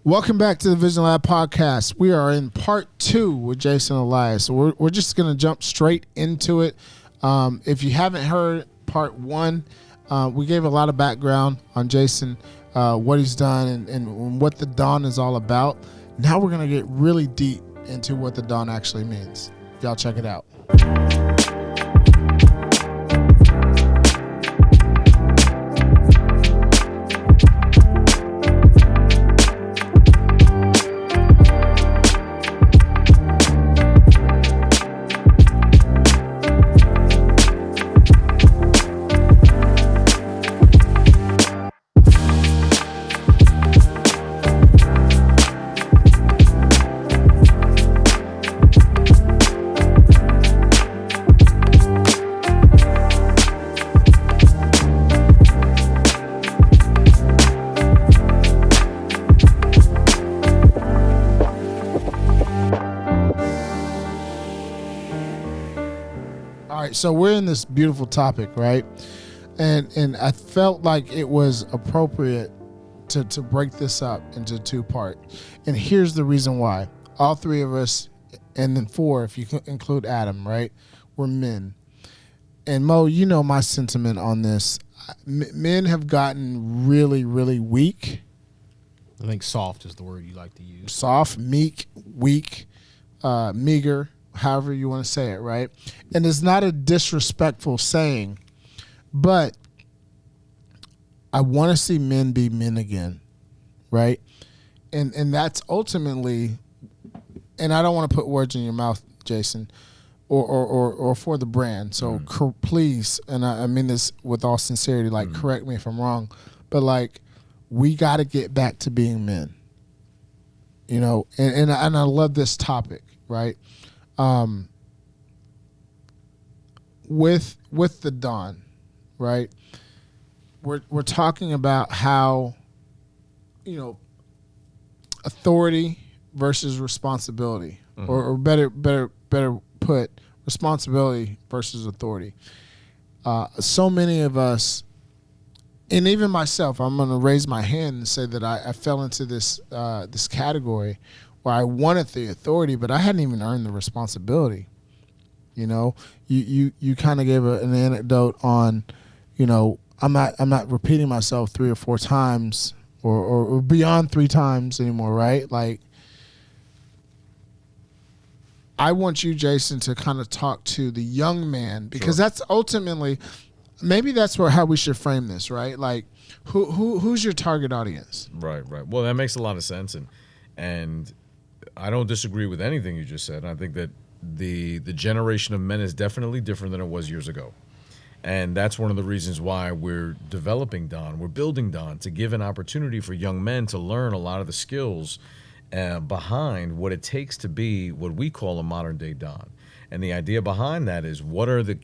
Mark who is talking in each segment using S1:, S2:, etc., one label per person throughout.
S1: Welcome back to the TheVisionLab podcast. We are in part 2 with Jason Elias. So we're just going to jump straight into it. If you haven't heard part 1, we gave a lot of background on Jason, what he's done and what the Dawn is all about. Now we're going to get really deep into what the Dawn actually means. Y'all check it out. So we're in this beautiful topic, right? And I felt like it was appropriate to break this up into 2 parts. And here's the reason why. All 3 of us, and then 4 if you include Adam, right? We're men. And Mo, you know my sentiment on this. Men have gotten really, really weak.
S2: I think soft is the word you like to use.
S1: Soft, meek, weak, meager, however you want to say it, right? And it's not a disrespectful saying, but I want to see men be men again, right? And that's ultimately, and I don't want to put words in your mouth, Jason, or for the brand. So please, and I mean this with all sincerity, like correct me if I'm wrong, but like we got to get back to being men, you know. And I love this topic, right? With the Dawn, right? We're talking about how, you know, authority versus responsibility, or better put, responsibility versus authority. So many of us, and even myself, I'm going to raise my hand and say that I fell into this this category where I wanted the authority, but I hadn't even earned the responsibility. You know, you kind of gave an anecdote on, you know, I'm not repeating myself 3 or 4 times or beyond 3 times anymore, right? Like, I want you, Jason, to kind of talk to the young man, because that's ultimately, maybe that's how we should frame this, right? Like, who's your target audience?
S3: Right. Well, that makes a lot of sense, and I don't disagree with anything you just said. I think that the generation of men is definitely different than it was years ago. And that's one of the reasons why we're developing Dawn. We're building Dawn to give an opportunity for young men to learn a lot of the skills behind what it takes to be what we call a modern day Dawn. And the idea behind that is what are the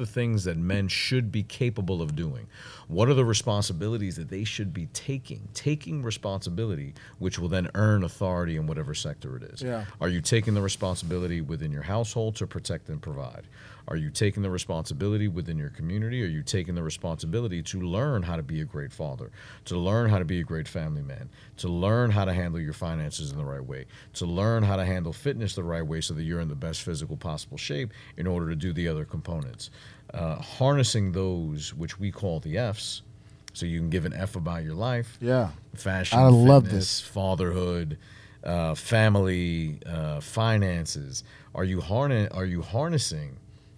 S3: things that men should be capable of doing? What are the responsibilities that they should be taking responsibility, which will then earn authority in whatever sector it is.
S1: Yeah.
S3: Are you taking the responsibility within your household to protect and provide? Are you taking the responsibility within your community? Are you taking the responsibility to learn how to be a great father, to learn how to be a great family man, to learn how to handle your finances in the right way, to learn how to handle fitness the right way so that you're in the best physical possible shape in order to do the other components? Harnessing those, which we call the F's, so you can give an F about your life.
S1: Yeah.
S3: Fashion,
S1: I
S3: fitness,
S1: love this.
S3: fatherhood, family, finances. Are you harnessing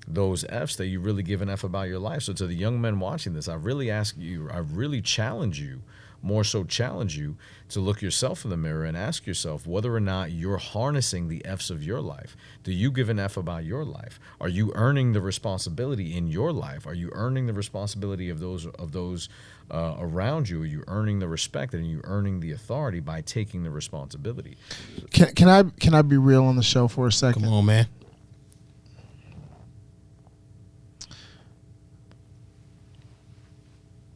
S3: those F's that you really give an F about your life? So to the young men watching this, I really challenge you, more so challenge you to look yourself in the mirror and ask yourself whether or not you're harnessing the F's of your life. Do you give an F about your life? Are you earning the responsibility in your life? Are you earning the responsibility of those around you? Are you earning the respect and are you earning the authority by taking the responsibility?
S1: Can I be real on the show for a second?
S2: Come on, man.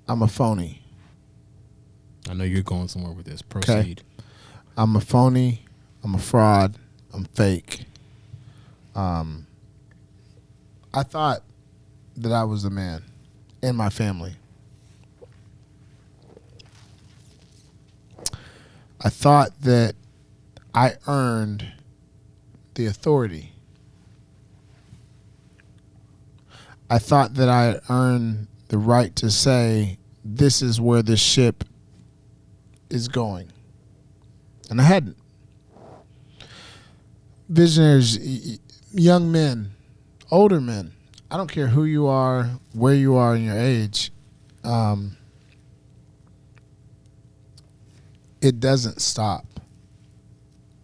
S1: I'm a phony.
S2: I know you're going somewhere with this. Proceed.
S1: Okay. I'm a phony. I'm a fraud. I'm fake. I thought that I was the man in my family. I thought that I earned the authority. I thought that I earned the right to say, this is where this ship is going. And I hadn't. Visionaries, young men, older men, I don't care who you are, where you are in your age, it doesn't stop.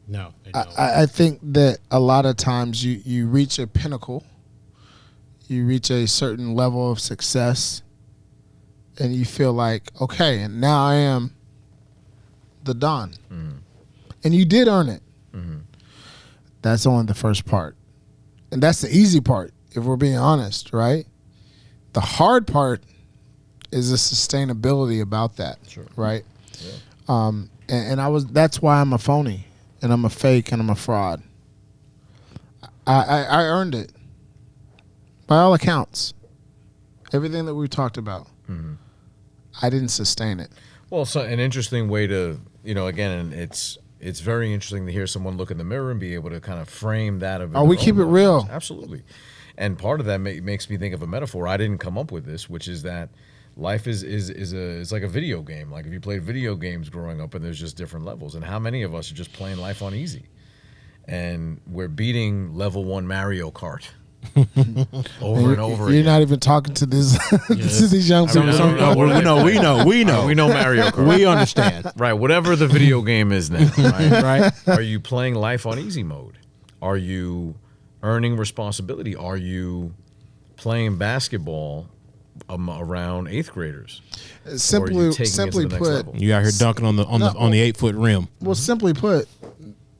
S2: No, they don't.
S1: I think that a lot of times you reach a pinnacle, you reach a certain level of success, and you feel like, okay, and now I am the Don.
S3: Mm-hmm.
S1: And you did earn it.
S3: Mm-hmm.
S1: That's only the first part. And that's the easy part, if we're being honest, right? The hard part is the sustainability about that,
S3: Sure.
S1: right?
S3: Yeah.
S1: And that's why I'm a phony, and I'm a fake, and I'm a fraud. I earned it. By all accounts. Everything that we talked about.
S3: Mm-hmm.
S1: I didn't sustain it.
S3: Well, so an interesting way to, again, and it's very interesting to hear someone look in the mirror and be able to kind of frame that.
S1: Oh, we keep it real.
S3: Absolutely. And part of that makes me think of a metaphor. I didn't come up with this, which is that life is like a video game. Like if you played video games growing up and there's just different levels. And how many of us are just playing life on easy? And we're beating level 1 Mario Kart. over and over
S1: You're
S3: again.
S1: not even talking to this to these young people.
S2: We know.
S3: We know Mario Kart.
S2: We understand.
S3: Right, whatever the video game is now, right?
S2: Right.
S3: Are you playing life on easy mode? Are you earning responsibility? Are you playing basketball around 8th graders? Or are you
S1: Simply
S3: taking it to the next
S1: put,
S3: level?
S2: You out here dunking on the 8-foot rim.
S1: well, simply put,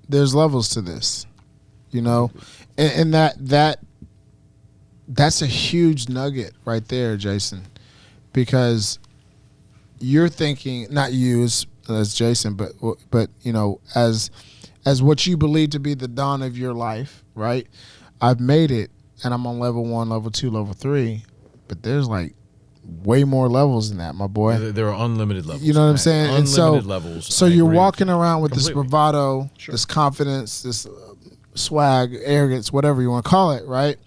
S1: there's levels to this, and that's a huge nugget right there, Jason, because you're thinking, not you as Jason, but as what you believe to be the dawn of your life, right? I've made it, and I'm on level 1, level 2, level 3, but there's like way more levels than that, my boy.
S3: There are unlimited levels.
S1: You know what I'm saying?
S3: Unlimited levels.
S1: So
S3: I
S1: you're
S3: agree
S1: walking
S3: with you.
S1: around with this
S3: Completely.
S1: bravado,
S3: Sure.
S1: this confidence, this swag, arrogance, whatever you want to call it, right?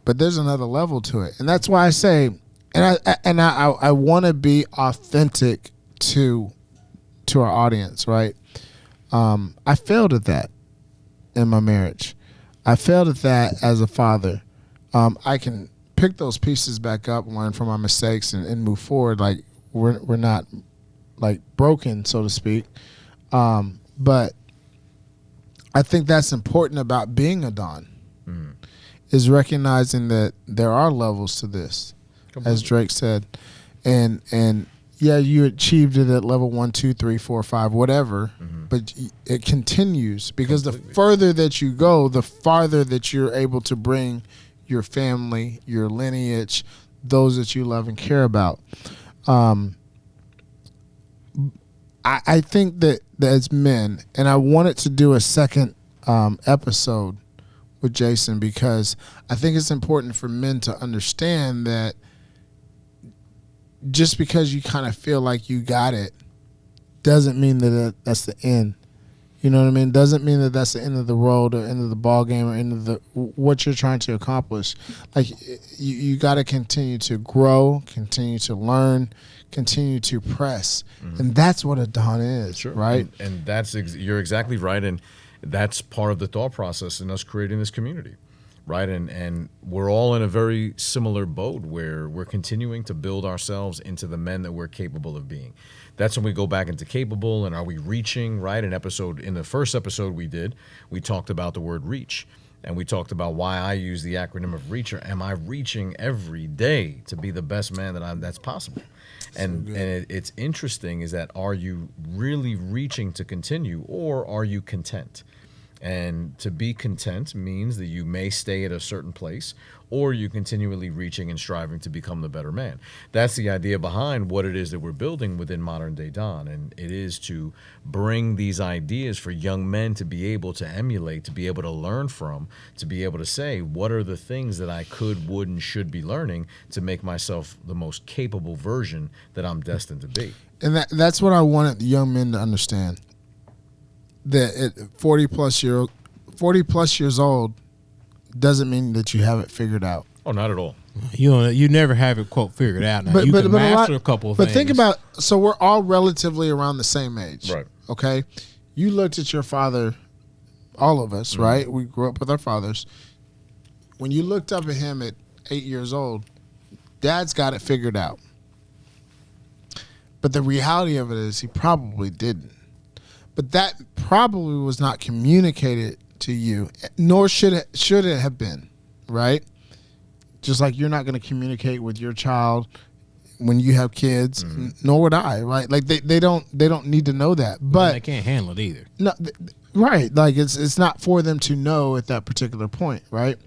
S1: But there's another level to it, and that's why I say, and I want to be authentic to our audience, right? I failed at that in my marriage. I failed at that as a father. I can pick those pieces back up, learn from my mistakes, and move forward. Like we're not like broken, so to speak. But I think that's important about being a Don.
S3: Mm-hmm.
S1: Is recognizing that there are levels to this, as Drake said, and yeah, you achieved it at level 1, 2, 3, 4, 5, whatever, but it continues because the further that you go, the farther that you're able to bring your family, your lineage, those that you love and care about. I think that as men, and I wanted to do a second episode with Jason because I think it's important for men to understand that just because you kind of feel like you got it doesn't mean that that's the end. You know what I mean? Doesn't mean that that's the end of the road or end of the ball game or end of the what you're trying to accomplish. Like you got to continue to grow, continue to learn, continue to press, and that's what a Don is,
S3: Sure.
S1: right?
S3: And that's you're exactly right, and that's part of the thought process in us creating this community, right? And we're all in a very similar boat where we're continuing to build ourselves into the men that we're capable of being. That's when we go back into capable and are we reaching, right? In the first episode we talked about the word reach. And we talked about why I use the acronym of REACHER. Am I reaching every day to be the best man that's possible? And it's interesting is that are you really reaching to continue or are you content? And to be content means that you may stay at a certain place, or you continually reaching and striving to become the better man. That's the idea behind what it is that we're building within Modern Day Don. And it is to bring these ideas for young men to be able to emulate, to be able to learn from, to be able to say, what are the things that I could, would, and should be learning to make myself the most capable version that I'm destined to be.
S1: And that's what I wanted the young men to understand. That at 40 plus years old doesn't mean that you have it figured out.
S3: Oh, not at all.
S2: You never have it quote figured out. Now, you can master a couple of
S1: but
S2: things.
S1: Think about, so we're all relatively around the same age,
S3: Right.
S1: Okay, you looked at your father, all of us, right? We grew up with our fathers. When you looked up at him at 8 years old, Dad's got it figured out. But the reality of it is he probably didn't. But that probably was not communicated to you, nor should it have been, right? Just like you're not going to communicate with your child when you have kids, nor would I, right? Like they don't need to know that, but
S2: they can't handle it either.
S1: No, right? Like it's not for them to know at that particular point, right?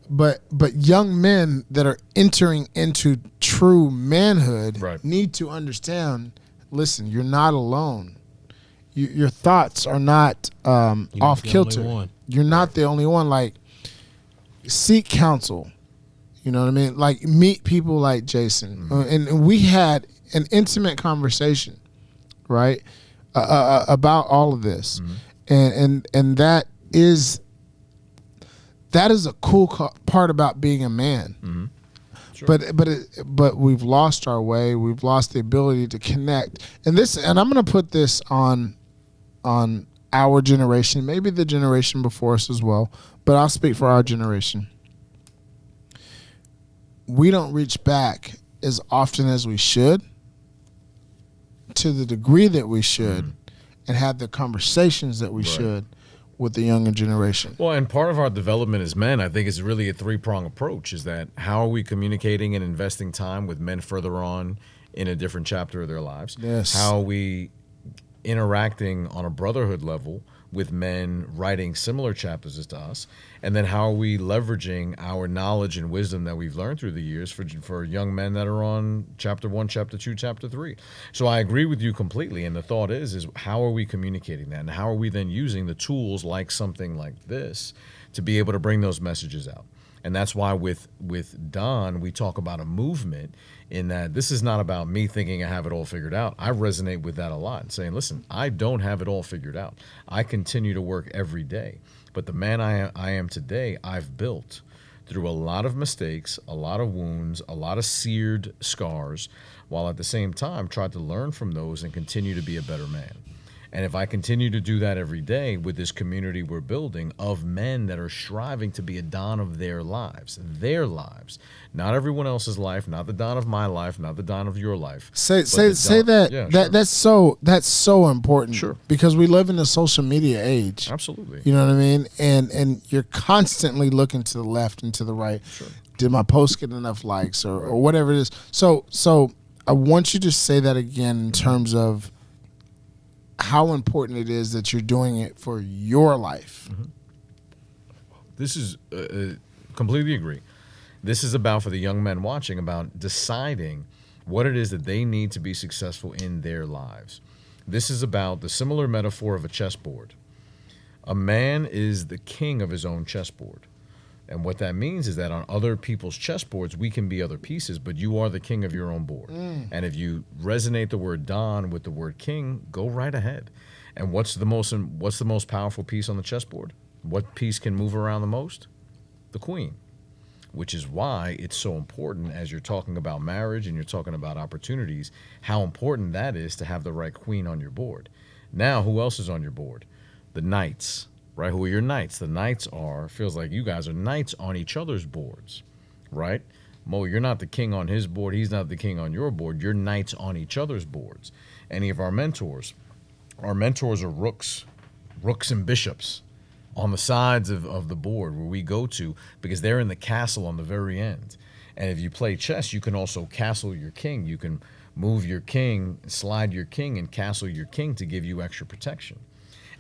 S1: But young men that are entering into true manhood need to understand. Listen, you're not alone. Your thoughts are not off kilter. You're not the only one. Like, seek counsel. You know what I mean? Like, meet people like Jason. And we had an intimate conversation, right, about all of this. And that is a cool part about being a man. Sure. But we've lost our way. We've lost the ability to connect. And I'm going to put this on our generation, maybe the generation before us as well, but I'll speak for our generation. We don't reach back as often as we should, to the degree that we should, and have the conversations that we should with the younger generation.
S3: Well, and part of our development as men, I think, is really a three-prong approach. Is that how are we communicating and investing time with men further on in a different chapter of their lives?
S1: Yes.
S3: How are we interacting on a brotherhood level with men writing similar chapters as to us? And then how are we leveraging our knowledge and wisdom that we've learned through the years for young men that are on chapter 1, chapter 2, chapter 3? So I agree with you completely. And the thought is how are we communicating that? And how are we then using the tools like something like this to be able to bring those messages out? And that's why with Don, we talk about a movement, in that this is not about me thinking I have it all figured out. I resonate with that a lot, saying, listen, I don't have it all figured out. I continue to work every day. But the man I am today, I've built through a lot of mistakes, a lot of wounds, a lot of seared scars, while at the same time tried to learn from those and continue to be a better man. And if I continue to do that every day with this community we're building of men that are striving to be a Don of their lives, not everyone else's life, not the Don of my life, not the Don of your life.
S1: Say that.
S3: Yeah,
S1: that's so important.
S3: Sure.
S1: Because we live in a social media age.
S3: Absolutely.
S1: You know what I mean? And you're constantly looking to the left and to the right.
S3: Sure.
S1: Did my post get enough likes or whatever it is? So I want you to say that again in terms of how important it is that you're doing it for your life.
S3: This is completely agree. This is about, for the young men watching, about deciding what it is that they need to be successful in their lives. This is about the similar metaphor of a chessboard. A man is the king of his own chessboard. And what that means is that on other people's chessboards, we can be other pieces, but you are the king of your own board. And if you resonate the word Don with the word king, go right ahead. And what's the most powerful piece on the chessboard? What piece can move around the most? The queen. Which is why it's so important, as you're talking about marriage and you're talking about opportunities, how important that is to have the right queen on your board. Now, who else is on your board? The knights. Right? Who are your knights? The knights feels like you guys are knights on each other's boards, right? Mo, you're not the king on his board. He's not the king on your board. You're knights on each other's boards. Any of our mentors are rooks and bishops on the sides of the board where we go to, because they're in the castle on the very end. And if you play chess, you can also castle your king. You can move your king, slide your king, and castle your king to give you extra protection.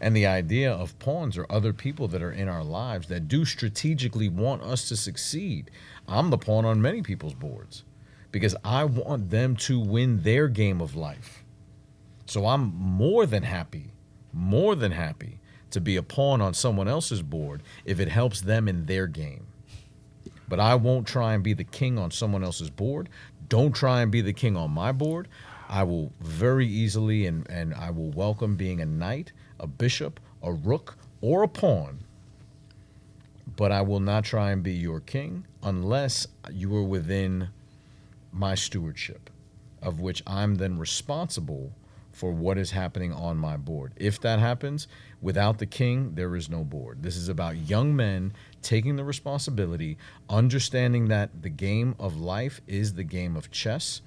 S3: And the idea of pawns are other people that are in our lives that do strategically want us to succeed. I'm the pawn on many people's boards because I want them to win their game of life. So I'm more than happy to be a pawn on someone else's board if it helps them in their game. But I won't try and be the king on someone else's board. Don't try and be the king on my board. I will very easily and I will welcome being a knight, a bishop, a rook, or a pawn. But I will not try and be your king unless you are within my stewardship, of which I'm then responsible for what is happening on my board. If that happens, without the king, there is no board. This is about young men taking the responsibility, understanding that the game of life is the game of chess.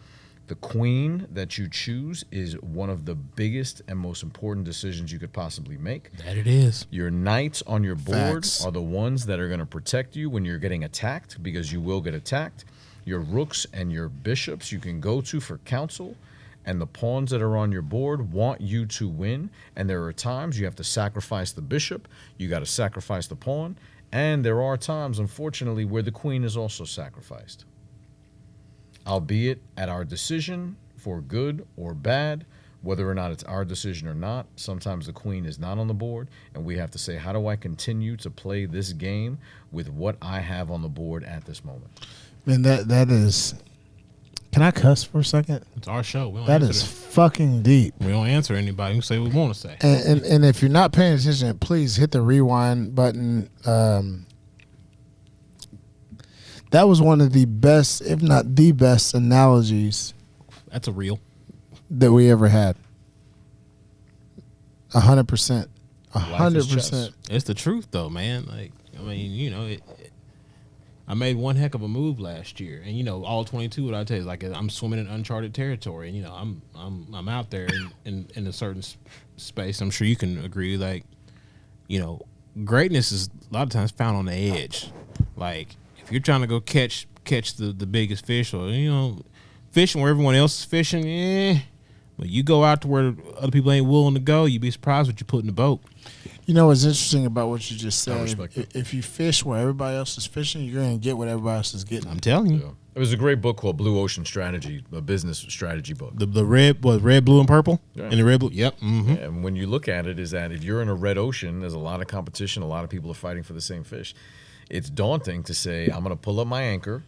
S3: The queen that you choose is one of the biggest and most important decisions you could possibly make.
S2: That it is.
S3: Your knights on your board
S1: Facts.
S3: are the ones that are going to protect you when you're getting attacked, because you will get attacked. Your rooks and your bishops you can go to for counsel. And the pawns that are on your board want you to win. And there are times you have to sacrifice the bishop. You got to sacrifice the pawn. And there are times, unfortunately, where the queen is also sacrificed. Albeit at our decision for good or bad, whether or not it's our decision or not, sometimes the queen is not on the board. And we have to say, how do I continue to play this game with what I have on the board at this moment?
S1: Man, that is. Can I cuss for a second?
S2: It's our show. We don't
S1: That
S2: answer
S1: is fucking deep.
S2: We don't answer anybody who say what we want to say.
S1: And if you're not paying attention, please hit the rewind button. That was one of the best, if not the best, analogies
S2: That's a real.
S1: that we ever had. 100%.
S3: Life is chess.
S1: 100%.
S2: It's the truth, though, man. Like, I mean, you know, I made one heck of a move last year, and you know, all 22. What I tell you is like I'm swimming in uncharted territory, and you know, I'm out there in a certain space. I'm sure you can agree. Like, you know, greatness is a lot of times found on the edge. Like, if you're trying to go catch the biggest fish, or you know, fishing where everyone else is fishing, but you go out to where other people ain't willing to go, you'd be surprised what you put in the boat.
S1: You know what's interesting about what you just
S3: I
S1: said?
S3: respect it.
S1: If you fish where everybody else is fishing, you're going to get what everybody else is getting.
S2: I'm telling you.
S3: Yeah. It was a great book called Blue Ocean Strategy, a business strategy book.
S2: The red was red, blue, and purple.
S3: Yeah.
S2: And the red, blue. Yep. Mm-hmm.
S3: And when you look at it, is that if you're in a red ocean, there's a lot of competition. A lot of people are fighting for the same fish. It's daunting to say, I'm going to pull up my anchor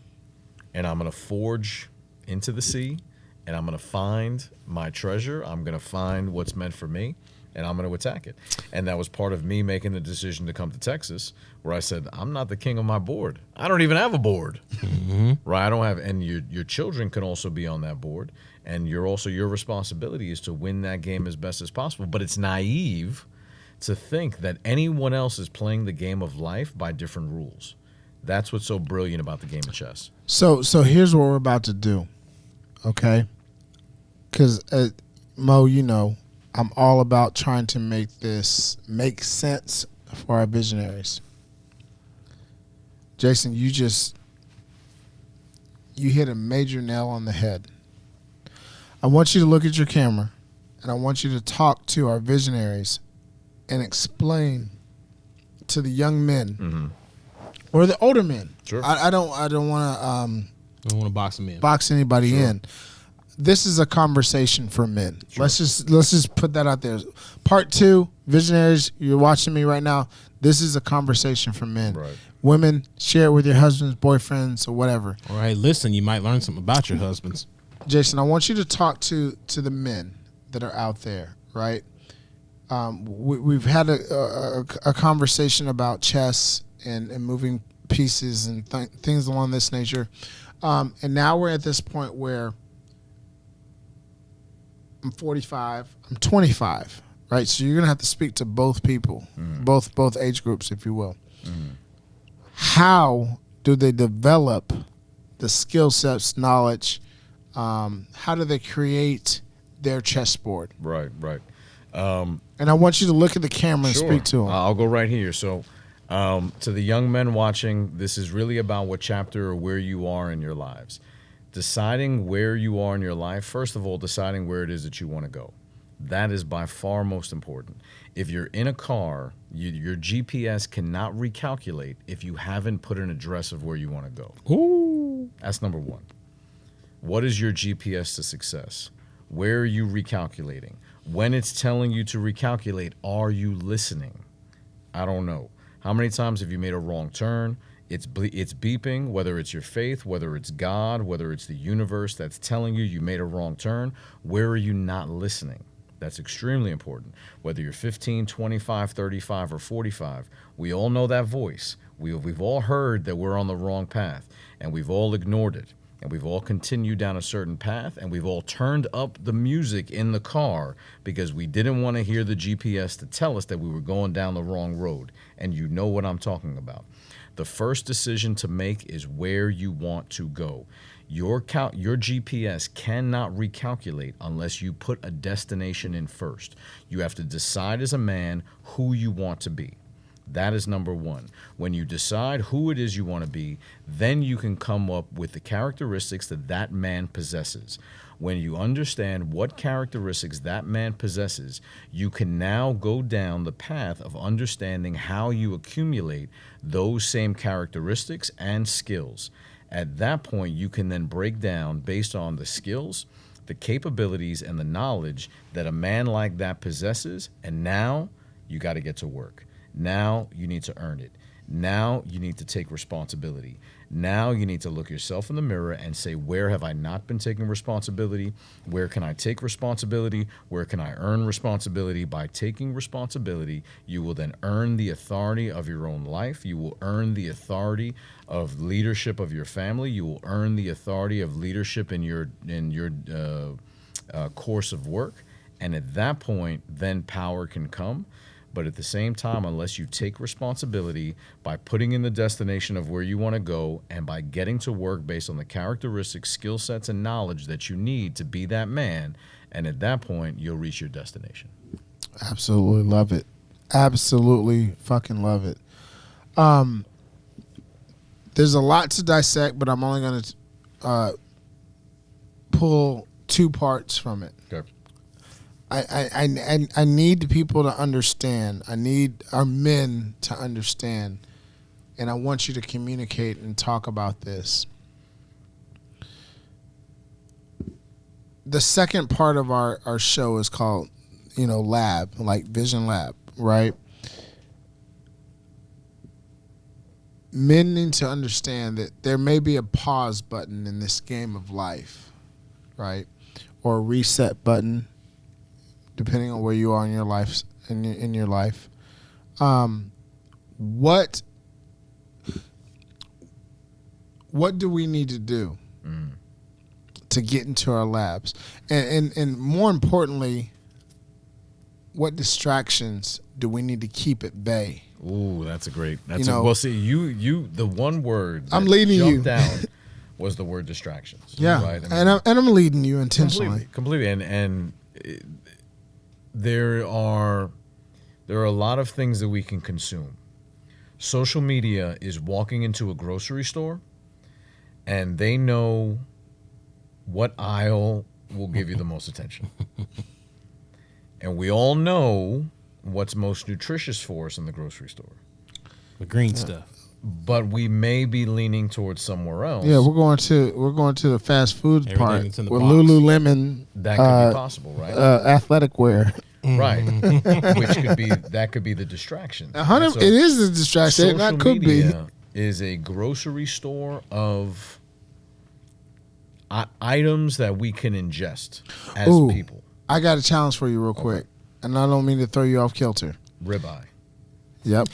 S3: and I'm going to forge into the sea and I'm going to find my treasure. I'm going to find what's meant for me and I'm going to attack it. And that was part of me making the decision to come to Texas, where I said, I'm not the king of my board. I don't even have a board.
S2: Mm-hmm.
S3: Right? I don't have, and your children can also be on that board. And your responsibility is to win that game as best as possible. But it's naive to think that anyone else is playing the game of life by different rules. That's what's so brilliant about the game of chess.
S1: So here's what we're about to do, okay? Because, Mo, you know, I'm all about trying to make this make sense for our visionaries. Jason, you hit a major nail on the head. I want you to look at your camera, and I want you to talk to our visionaries and explain to the young men or the older men.
S3: Sure.
S1: I don't want to
S2: I don't want to box them in.
S1: box anybody
S3: Sure.
S1: in. This is a conversation for men.
S3: Sure.
S1: Let's just put that out there. Part 2, visionaries, you're watching me right now. This is a conversation for men.
S3: Right.
S1: Women, share it with your husbands, boyfriends, or whatever.
S2: All right, listen, you might learn something about your husbands.
S1: Jason, I want you to talk to the men that are out there, right? We've had a conversation about chess and moving pieces and things along this nature. And now we're at this point where I'm 45, I'm 25, right? So you're going to have to speak to both people, both age groups, if you will. How do they develop the skill sets, knowledge? How do they create their chessboard?
S3: Right.
S1: And I want you to look at the camera and
S3: Sure.
S1: speak to them.
S3: I'll go right here. So, to the young men watching, this is really about what chapter or where you are in your lives. Deciding where you are in your life, first of all, deciding where it is that you want to go. That is by far most important. If you're in a car, your GPS cannot recalculate if you haven't put an address of where you want to go.
S2: Ooh.
S3: That's number one. What is your GPS to success? Where are you recalculating? When it's telling you to recalculate, are you listening? I don't know. How many times have you made a wrong turn? It's beeping, whether it's your faith, whether it's God, whether it's the universe that's telling you you made a wrong turn. Where are you not listening? That's extremely important. Whether you're 15, 25, 35, or 45, we all know that voice. We've all heard that we're on the wrong path, and we've all ignored it. And we've all continued down a certain path, and we've all turned up the music in the car because we didn't want to hear the GPS to tell us that we were going down the wrong road. And you know what I'm talking about. The first decision to make is where you want to go. Your GPS cannot recalculate unless you put a destination in first. You have to decide as a man who you want to be. That is number one. When you decide who it is you want to be, then you can come up with the characteristics that that man possesses. When you understand what characteristics that man possesses, you can now go down the path of understanding how you accumulate those same characteristics and skills. At that point, you can then break down based on the skills, the capabilities, and the knowledge that a man like that possesses, and now you got to get to work. Now you need to earn it. Now you need to take responsibility. Now you need to look yourself in the mirror and say, where have I not been taking responsibility? Where can I take responsibility? Where can I earn responsibility? By taking responsibility, you will then earn the authority of your own life. You will earn the authority of leadership of your family. You will earn the authority of leadership in your course of work. And at that point, then power can come. But at the same time, unless you take responsibility by putting in the destination of where you want to go and by getting to work based on the characteristics, skill sets, and knowledge that you need to be that man, and at that point, you'll reach your destination.
S1: Absolutely love it. Absolutely fucking love it. There's a lot to dissect, but I'm only going to pull two parts from it.
S3: Okay.
S1: I need the people to understand. I need our men to understand. And I want you to communicate and talk about this. The second part of our show is called, lab, like Vision Lab, right? Men need to understand that there may be a pause button in this game of life, right? Or a reset button, depending on where you are in your life. What do we need to do to get into our labs? And more importantly, what distractions do we need to keep at bay?
S3: Ooh, that's well, see, you the one word that
S1: I'm leading
S3: jumped
S1: you
S3: down was the word distractions.
S1: Yeah,
S3: right?
S1: I'm leading you intentionally.
S3: Completely. And there are a lot of things that we can consume. Social media is walking into a grocery store, and they know what aisle will give you the most attention. And we all know what's most nutritious for us in the grocery store.
S2: The green stuff.
S3: But we may be leaning towards somewhere else.
S1: Yeah, we're going to the fast food
S2: Everything
S1: part
S2: that's in the
S1: with
S2: box.
S1: Lululemon.
S3: That could be possible, right?
S1: Athletic wear.
S3: Right. Which could be the distraction.
S1: It is a distraction. That could be.
S3: Social media is a grocery store of items that we can ingest as people.
S1: I got a challenge for you real quick, and I don't mean to throw you off kilter.
S3: Ribeye.
S1: Yep.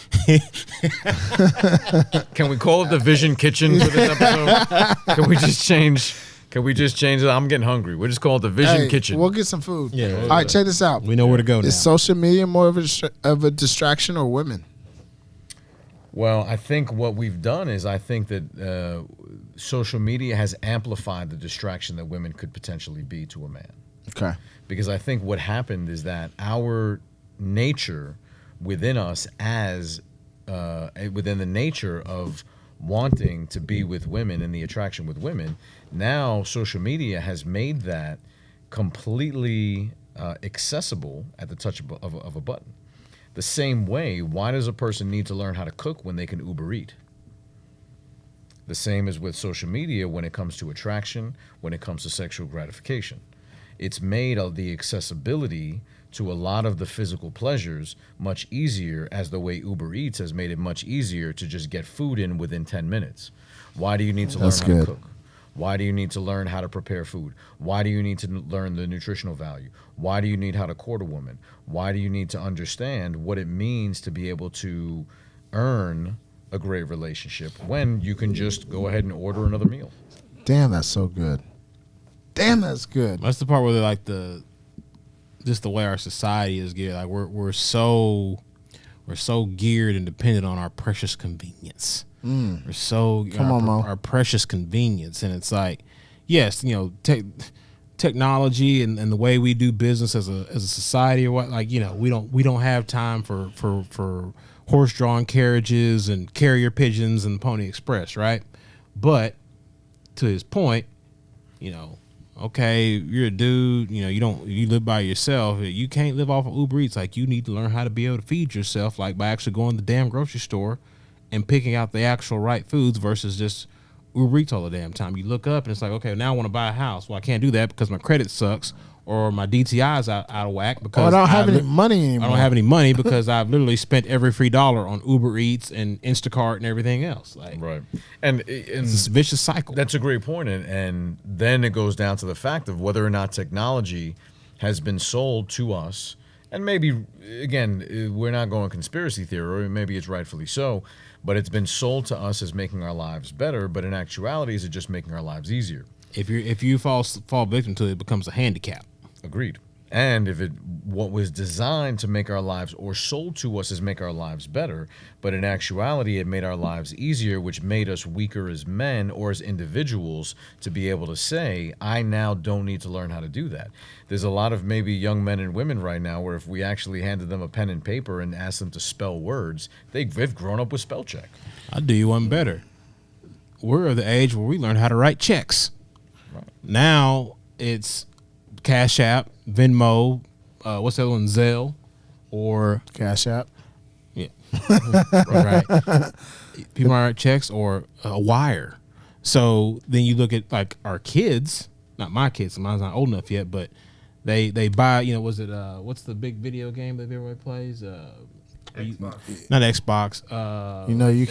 S3: Can we call it the Vision Kitchen for this episode? Can we just change it? I'm getting hungry. We'll just call it the Vision Kitchen.
S1: We'll get some food.
S2: Yeah.
S1: All right, check this out.
S2: We know where to go now.
S1: Is social media more of a distraction or women?
S3: Well, I think what we've done is I think that social media has amplified the distraction that women could potentially be to a man.
S1: Okay.
S3: Because I think what happened is that our nature within us within the nature of wanting to be with women and the attraction with women, now social media has made that completely accessible at the touch of a button. The same way, why does a person need to learn how to cook when they can Uber Eat? The same as with social media when it comes to attraction, when it comes to sexual gratification. It's made of the accessibility to a lot of the physical pleasures much easier, as the way Uber Eats has made it much easier to just get food in within 10 minutes. Why do you need to learn how to cook? Why do you need to learn how to prepare food? Why do you need to learn the nutritional value? Why do you need how to court a woman? Why do you need to understand what it means to be able to earn a great relationship when you can just go ahead and order another meal?
S1: Damn, that's so good. Damn, that's good.
S2: That's the part where like just the way our society is geared. Like we're so geared and dependent on our precious convenience. We're so our precious convenience, and it's like, yes, you know, technology and the way we do business as a society or what, like, you know, we don't have time for horse-drawn carriages and carrier pigeons and Pony Express, right? But to his point, you know, okay, you're a dude, you know, you live by yourself. You can't live off of Uber Eats. Like, you need to learn how to be able to feed yourself, like by actually going to the damn grocery store and picking out the actual right foods versus just Uber Eats all the damn time. You look up and it's like, okay, now I want to buy a house. Well, I can't do that because my credit sucks or my DTI is out of whack because
S1: I don't have any money anymore.
S2: I don't have any money because I've literally spent every free dollar on Uber Eats and Instacart and everything else. Like,
S3: right. And
S2: it's this vicious cycle.
S3: That's a great point. And then it goes down to the fact of whether or not technology has been sold to us. And maybe, again, we're not going conspiracy theory, or maybe it's rightfully so, but it's been sold to us as making our lives better. But in actuality, is it just making our lives easier?
S2: If you fall victim to it, it becomes a handicap.
S3: Agreed. And if what was designed to make our lives or sold to us is make our lives better, but in actuality it made our lives easier, which made us weaker as men or as individuals to be able to say, I now don't need to learn how to do that. There's a lot of maybe young men and women right now where if we actually handed them a pen and paper and asked them to spell words, they've grown up with spell check.
S2: I'll do you one better. We're of the age where we learn how to write checks.
S3: Right.
S2: Now it's Cash App, Venmo, what's the other one, Zelle, or
S1: Cash App.
S2: Yeah, right. People write checks or a wire. So then you look at like our kids, not my kids, mine's not old enough yet, but they buy. You know, was it what's the big video game that everybody plays?
S4: Xbox.
S2: Not Xbox.
S1: You know, you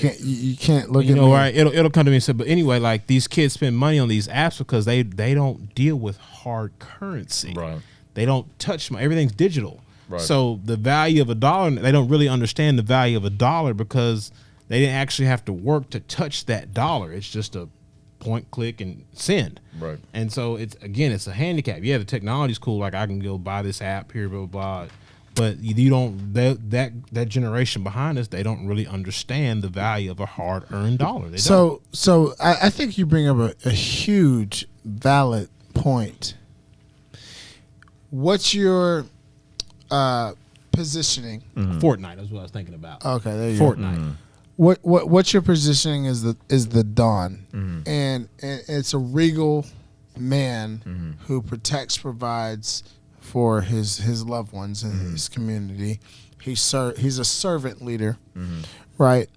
S1: can't look
S2: you
S1: at
S2: know,
S1: me.
S2: right? It'll come to me and say, but anyway, like these kids spend money on these apps because they don't deal with hard currency.
S3: Right.
S2: They don't touch money. Everything's digital.
S3: Right.
S2: So the value of $1, they don't really understand the value of $1 because they didn't actually have to work to touch that dollar. It's just a point, click, and send.
S3: Right.
S2: And so it's a handicap. Yeah, the technology's cool. Like I can go buy this app here, blah blah blah. But you don't that generation behind us, they don't really understand the value of a hard-earned dollar. They don't.
S1: So I think you bring up a huge valid point. What's your positioning?
S2: Fortnite is what I was thinking about.
S1: Okay, there you go.
S2: Fortnite.
S1: What's your positioning is the Don, and it's a regal man who protects, provides for his loved ones and his community. He's a servant leader, right?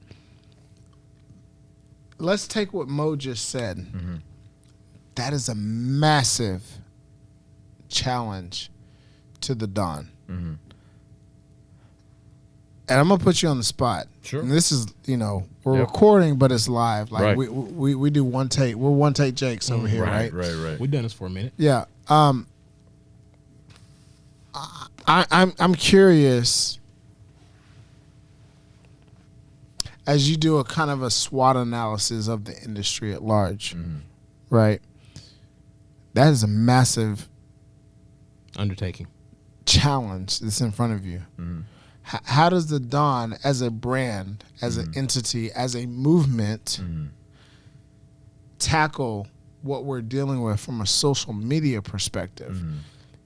S1: Let's take what Mo just said. That is a massive challenge to the Don. And I'm gonna put you on the spot.
S3: Sure.
S1: And this is, we're recording, but it's live. Like
S3: Right.
S1: we do one take. We're one take Jakes over here, right?
S3: Right.
S2: We've done this for a minute.
S1: Yeah. I'm curious, as you do a kind of a SWOT analysis of the industry at large, right? That is a massive
S2: Undertaking.
S1: challenge that's in front of you. How does the Don, as a brand, as an entity, as a movement, tackle what we're dealing with from a social media perspective?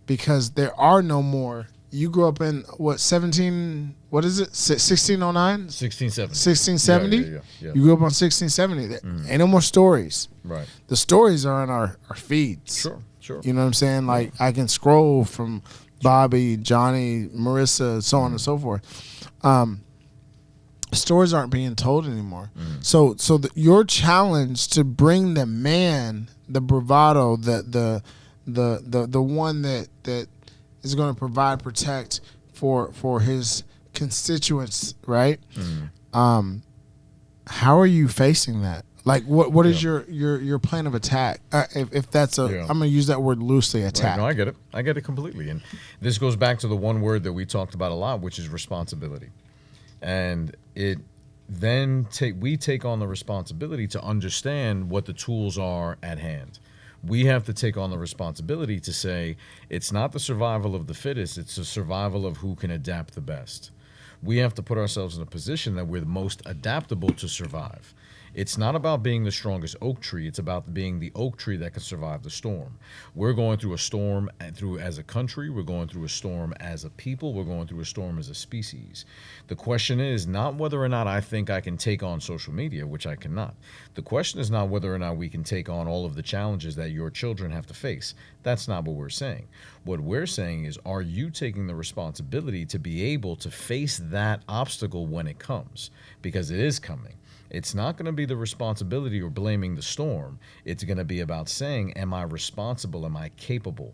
S1: Because there are no more. You grew up in what, 1609?
S3: 1670.
S1: 1670?
S3: Yeah.
S1: You grew up on 1670. There ain't no more stories.
S3: Right.
S1: The stories are in our feeds.
S3: Sure.
S1: You know what I'm saying? Like I can scroll from Bobby, Johnny, Marissa, so on and so forth. Stories aren't being told anymore. So your challenge to bring the man, the bravado, the one that is going to provide, protect for his constituents, right? How are you facing that? Like, what is your plan of attack? If that's I'm going to use that word loosely, attack.
S3: Right, no, I get it completely. And this goes back to the one word that we talked about a lot, which is responsibility. And we take on the responsibility to understand what the tools are at hand. We have to take on the responsibility to say it's not the survival of the fittest, it's the survival of who can adapt the best. We have to put ourselves in a position that we're the most adaptable to survive. It's not about being the strongest oak tree. It's about being the oak tree that can survive the storm. We're going through a storm as a country. We're going through a storm as a people. We're going through a storm as a species. The question is not whether or not I think I can take on social media, which I cannot. The question is not whether or not we can take on all of the challenges that your children have to face. That's not what we're saying. What we're saying is, are you taking the responsibility to be able to face that obstacle when it comes? Because it is coming. It's not going to be the responsibility or blaming the storm. It's going to be about saying, am I responsible? Am I capable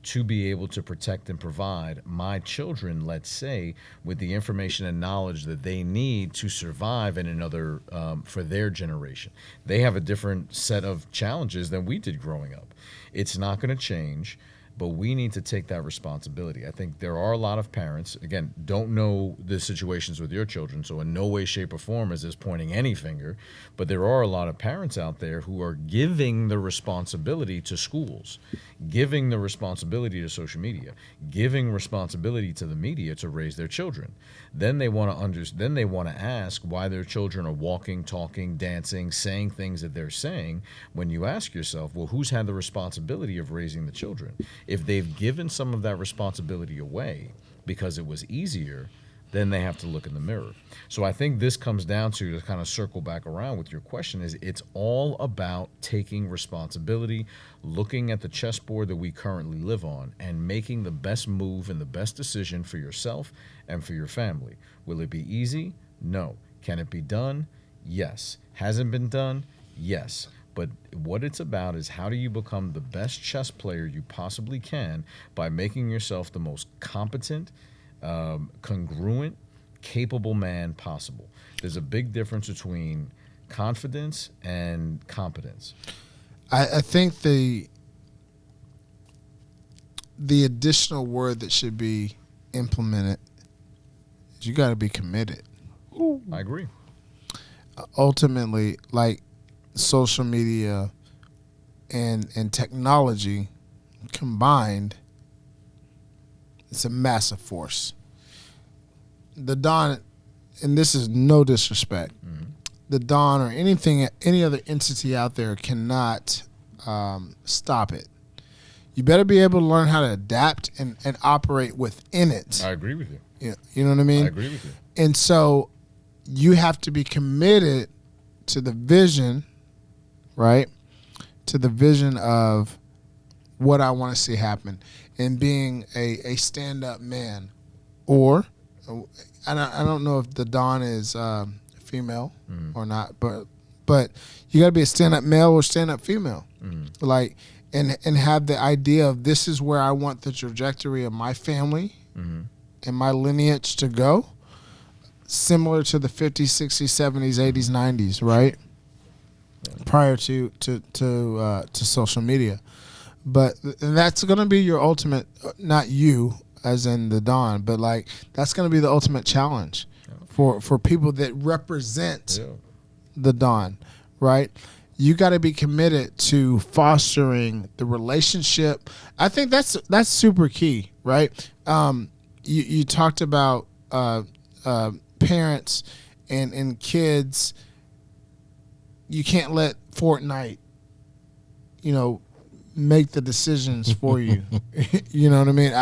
S3: to be able to protect and provide my children, let's say, with the information and knowledge that they need to survive in another, for their generation? They have a different set of challenges than we did growing up. It's not going to change, but we need to take that responsibility. I think there are a lot of parents, again, don't know the situations with your children, so in no way, shape, or form is this pointing any finger, but there are a lot of parents out there who are giving the responsibility to schools, giving the responsibility to social media, giving responsibility to the media to raise their children. Then they want to ask why their children are walking, talking, dancing, saying things that they're saying, when you ask yourself, well, who's had the responsibility of raising the children? If they've given some of that responsibility away because it was easier, then they have to look in the mirror. So I think this comes down to kind of circle back around with your question, is it's all about taking responsibility, looking at the chessboard that we currently live on, and making the best move and the best decision for yourself and for your family. Will it be easy? No. Can it be done? Yes. Hasn't been done? Yes. But what it's about is, how do you become the best chess player you possibly can by making yourself the most competent, congruent, capable man possible. There's a big difference between confidence and competence.
S1: I think the additional word that should be implemented is you got to be committed.
S3: I agree.
S1: Ultimately, like social media and technology combined, it's a massive force. The Don, and this is no disrespect, the Don or any other entity out there cannot stop it. You better be able to learn how to adapt and operate within it.
S3: I agree with you.
S1: You know what I mean?
S3: I agree with you.
S1: And so you have to be committed to the vision, right? To the vision of what I want to see happen, and being a stand-up man. Or, I don't know if the Don is female or not, but you got to be a stand-up male or stand-up female. Like, and have the idea of, this is where I want the trajectory of my family and my lineage to go, similar to the 50s, 60s, 70s, 80s, 90s, right? Prior to social media. But that's going to be your ultimate, not you as in the Don, but like, that's going to be the ultimate challenge for people that represent the Don, right? You got to be committed to fostering the relationship. I think that's super key, right? You talked about parents and kids. You can't let Fortnite, make the decisions for you. You know what I mean?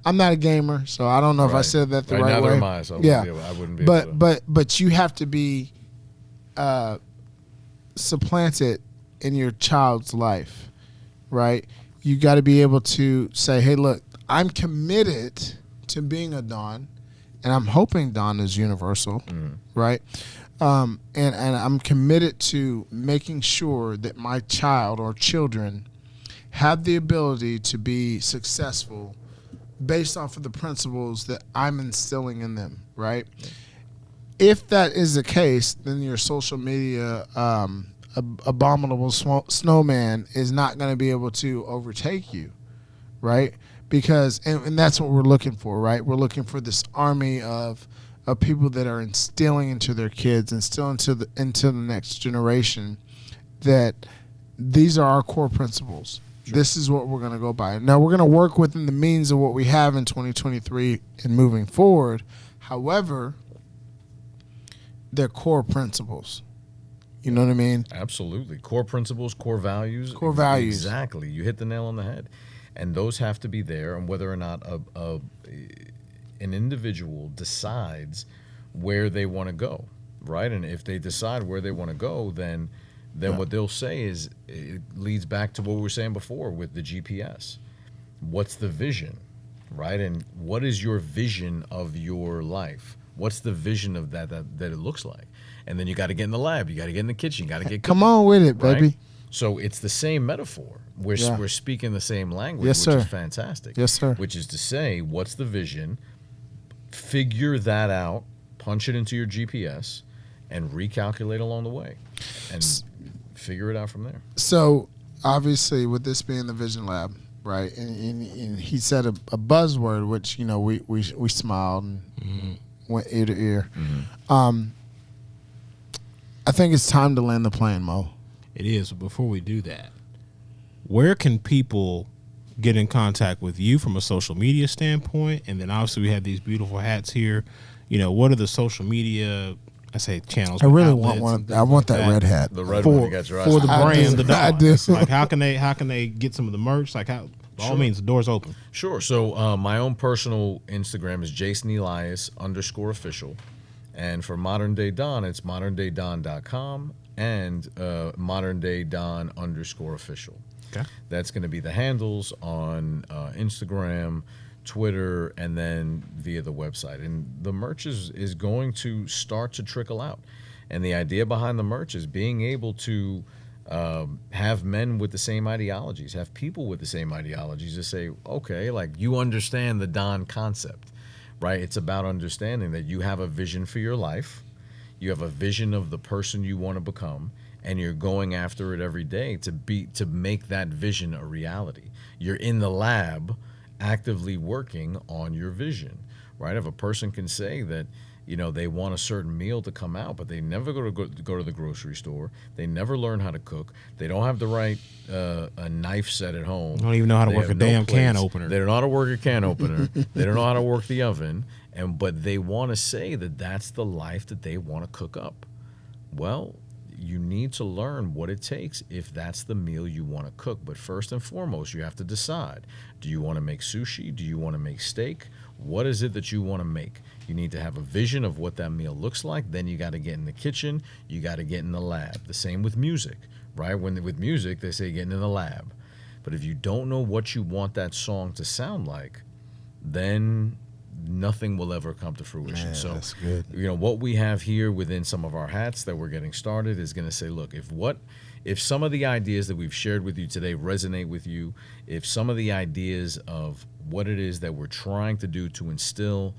S1: I'm not a gamer, so I don't know if I said that the right
S3: neither
S1: way.
S3: am I, so I wouldn't be able to.
S1: But you have to be supplanted in your child's life, right? You got to be able to say, hey, look, I'm committed to being a Don, and I'm hoping Don is universal, right? And I'm committed to making sure that my child or children have the ability to be successful based off of the principles that I'm instilling in them, right? If that is the case, then your social media abominable snowman is not going to be able to overtake you, right? Because and that's what we're looking for, right? We're looking for this army of people that are instilling into their kids, instilling into the next generation that these are our core principles. Sure. This is what we're going to go by. Now we're going to work within the means of what we have in 2023 and moving forward. However, they're core principles. You know what I mean?
S3: Absolutely. Core principles, core values.
S1: Core values.
S3: Exactly. You hit the nail on the head. And those have to be there, and whether or not an individual decides where they want to go, right? And if they decide where they want to go, then what they'll say is, it leads back to what we were saying before with the GPS. What's the vision, right? And what is your vision of your life? What's the vision of that it looks like? And then you got to get in the lab. You got to get in the kitchen. You got to get cooking,
S1: come on with it,
S3: right?
S1: baby.
S3: So it's the same metaphor. We're speaking the same language,
S1: yes,
S3: which
S1: sir.
S3: is fantastic.
S1: Yes, sir.
S3: Which is to say, what's the vision? Figure that out, punch it into your GPS, and recalculate along the way, and figure it out from there.
S1: So obviously, with this being the Vision Lab, right? And he said a buzzword, which we smiled and went ear to ear. I think it's time to land the plane, Mo.
S2: It is. But before we do that, where can people get in contact with you from a social media standpoint? And then obviously we have these beautiful hats here. What are the social media, I say channels?
S1: I really want one. I want that red hat.
S3: The red one you got your eyes
S2: for the
S3: on.
S2: brand. The
S1: I do.
S2: Like how can they get some of the merch? Like how? By all means, the door's open.
S3: Sure. So my own personal Instagram is Jason Elias _official. And for Modern Day Don, it's moderndaydon.com and moderndaydon _official.
S2: Okay.
S3: That's going to be the handles on Instagram, Twitter, and then via the website. And the merch is going to start to trickle out. And the idea behind the merch is being able to have men with the same ideologies, have people with the same ideologies to say, okay, like you understand the Don concept, right? It's about understanding that you have a vision for your life. You have a vision of the person you want to become, and you're going after it every day to make that vision a reality. You're in the lab actively working on your vision, right? If a person can say that, they want a certain meal to come out, but they never go to the grocery store. They never learn how to cook. They don't have the right a knife set at home.
S2: Don't even know how to work a damn can opener.
S3: They don't know how to work a can opener. They don't know how to work the oven. But they want to say that that's the life that they want to cook up. Well, you need to learn what it takes if that's the meal you want to cook. But first and foremost, you have to decide. Do you want to make sushi? Do you want to make steak? What is it that you want to make? You need to have a vision of what that meal looks like. Then you got to get in the kitchen. You got to get in the lab. The same with music, right? With music, they say getting in the lab. But if you don't know what you want that song to sound like, then nothing will ever come to fruition.
S1: Man,
S3: so
S1: that's good.
S3: What we have here within some of our hats that we're getting started is going to say, look, if some of the ideas that we've shared with you today resonate with you, if some of the ideas of what it is that we're trying to do to instill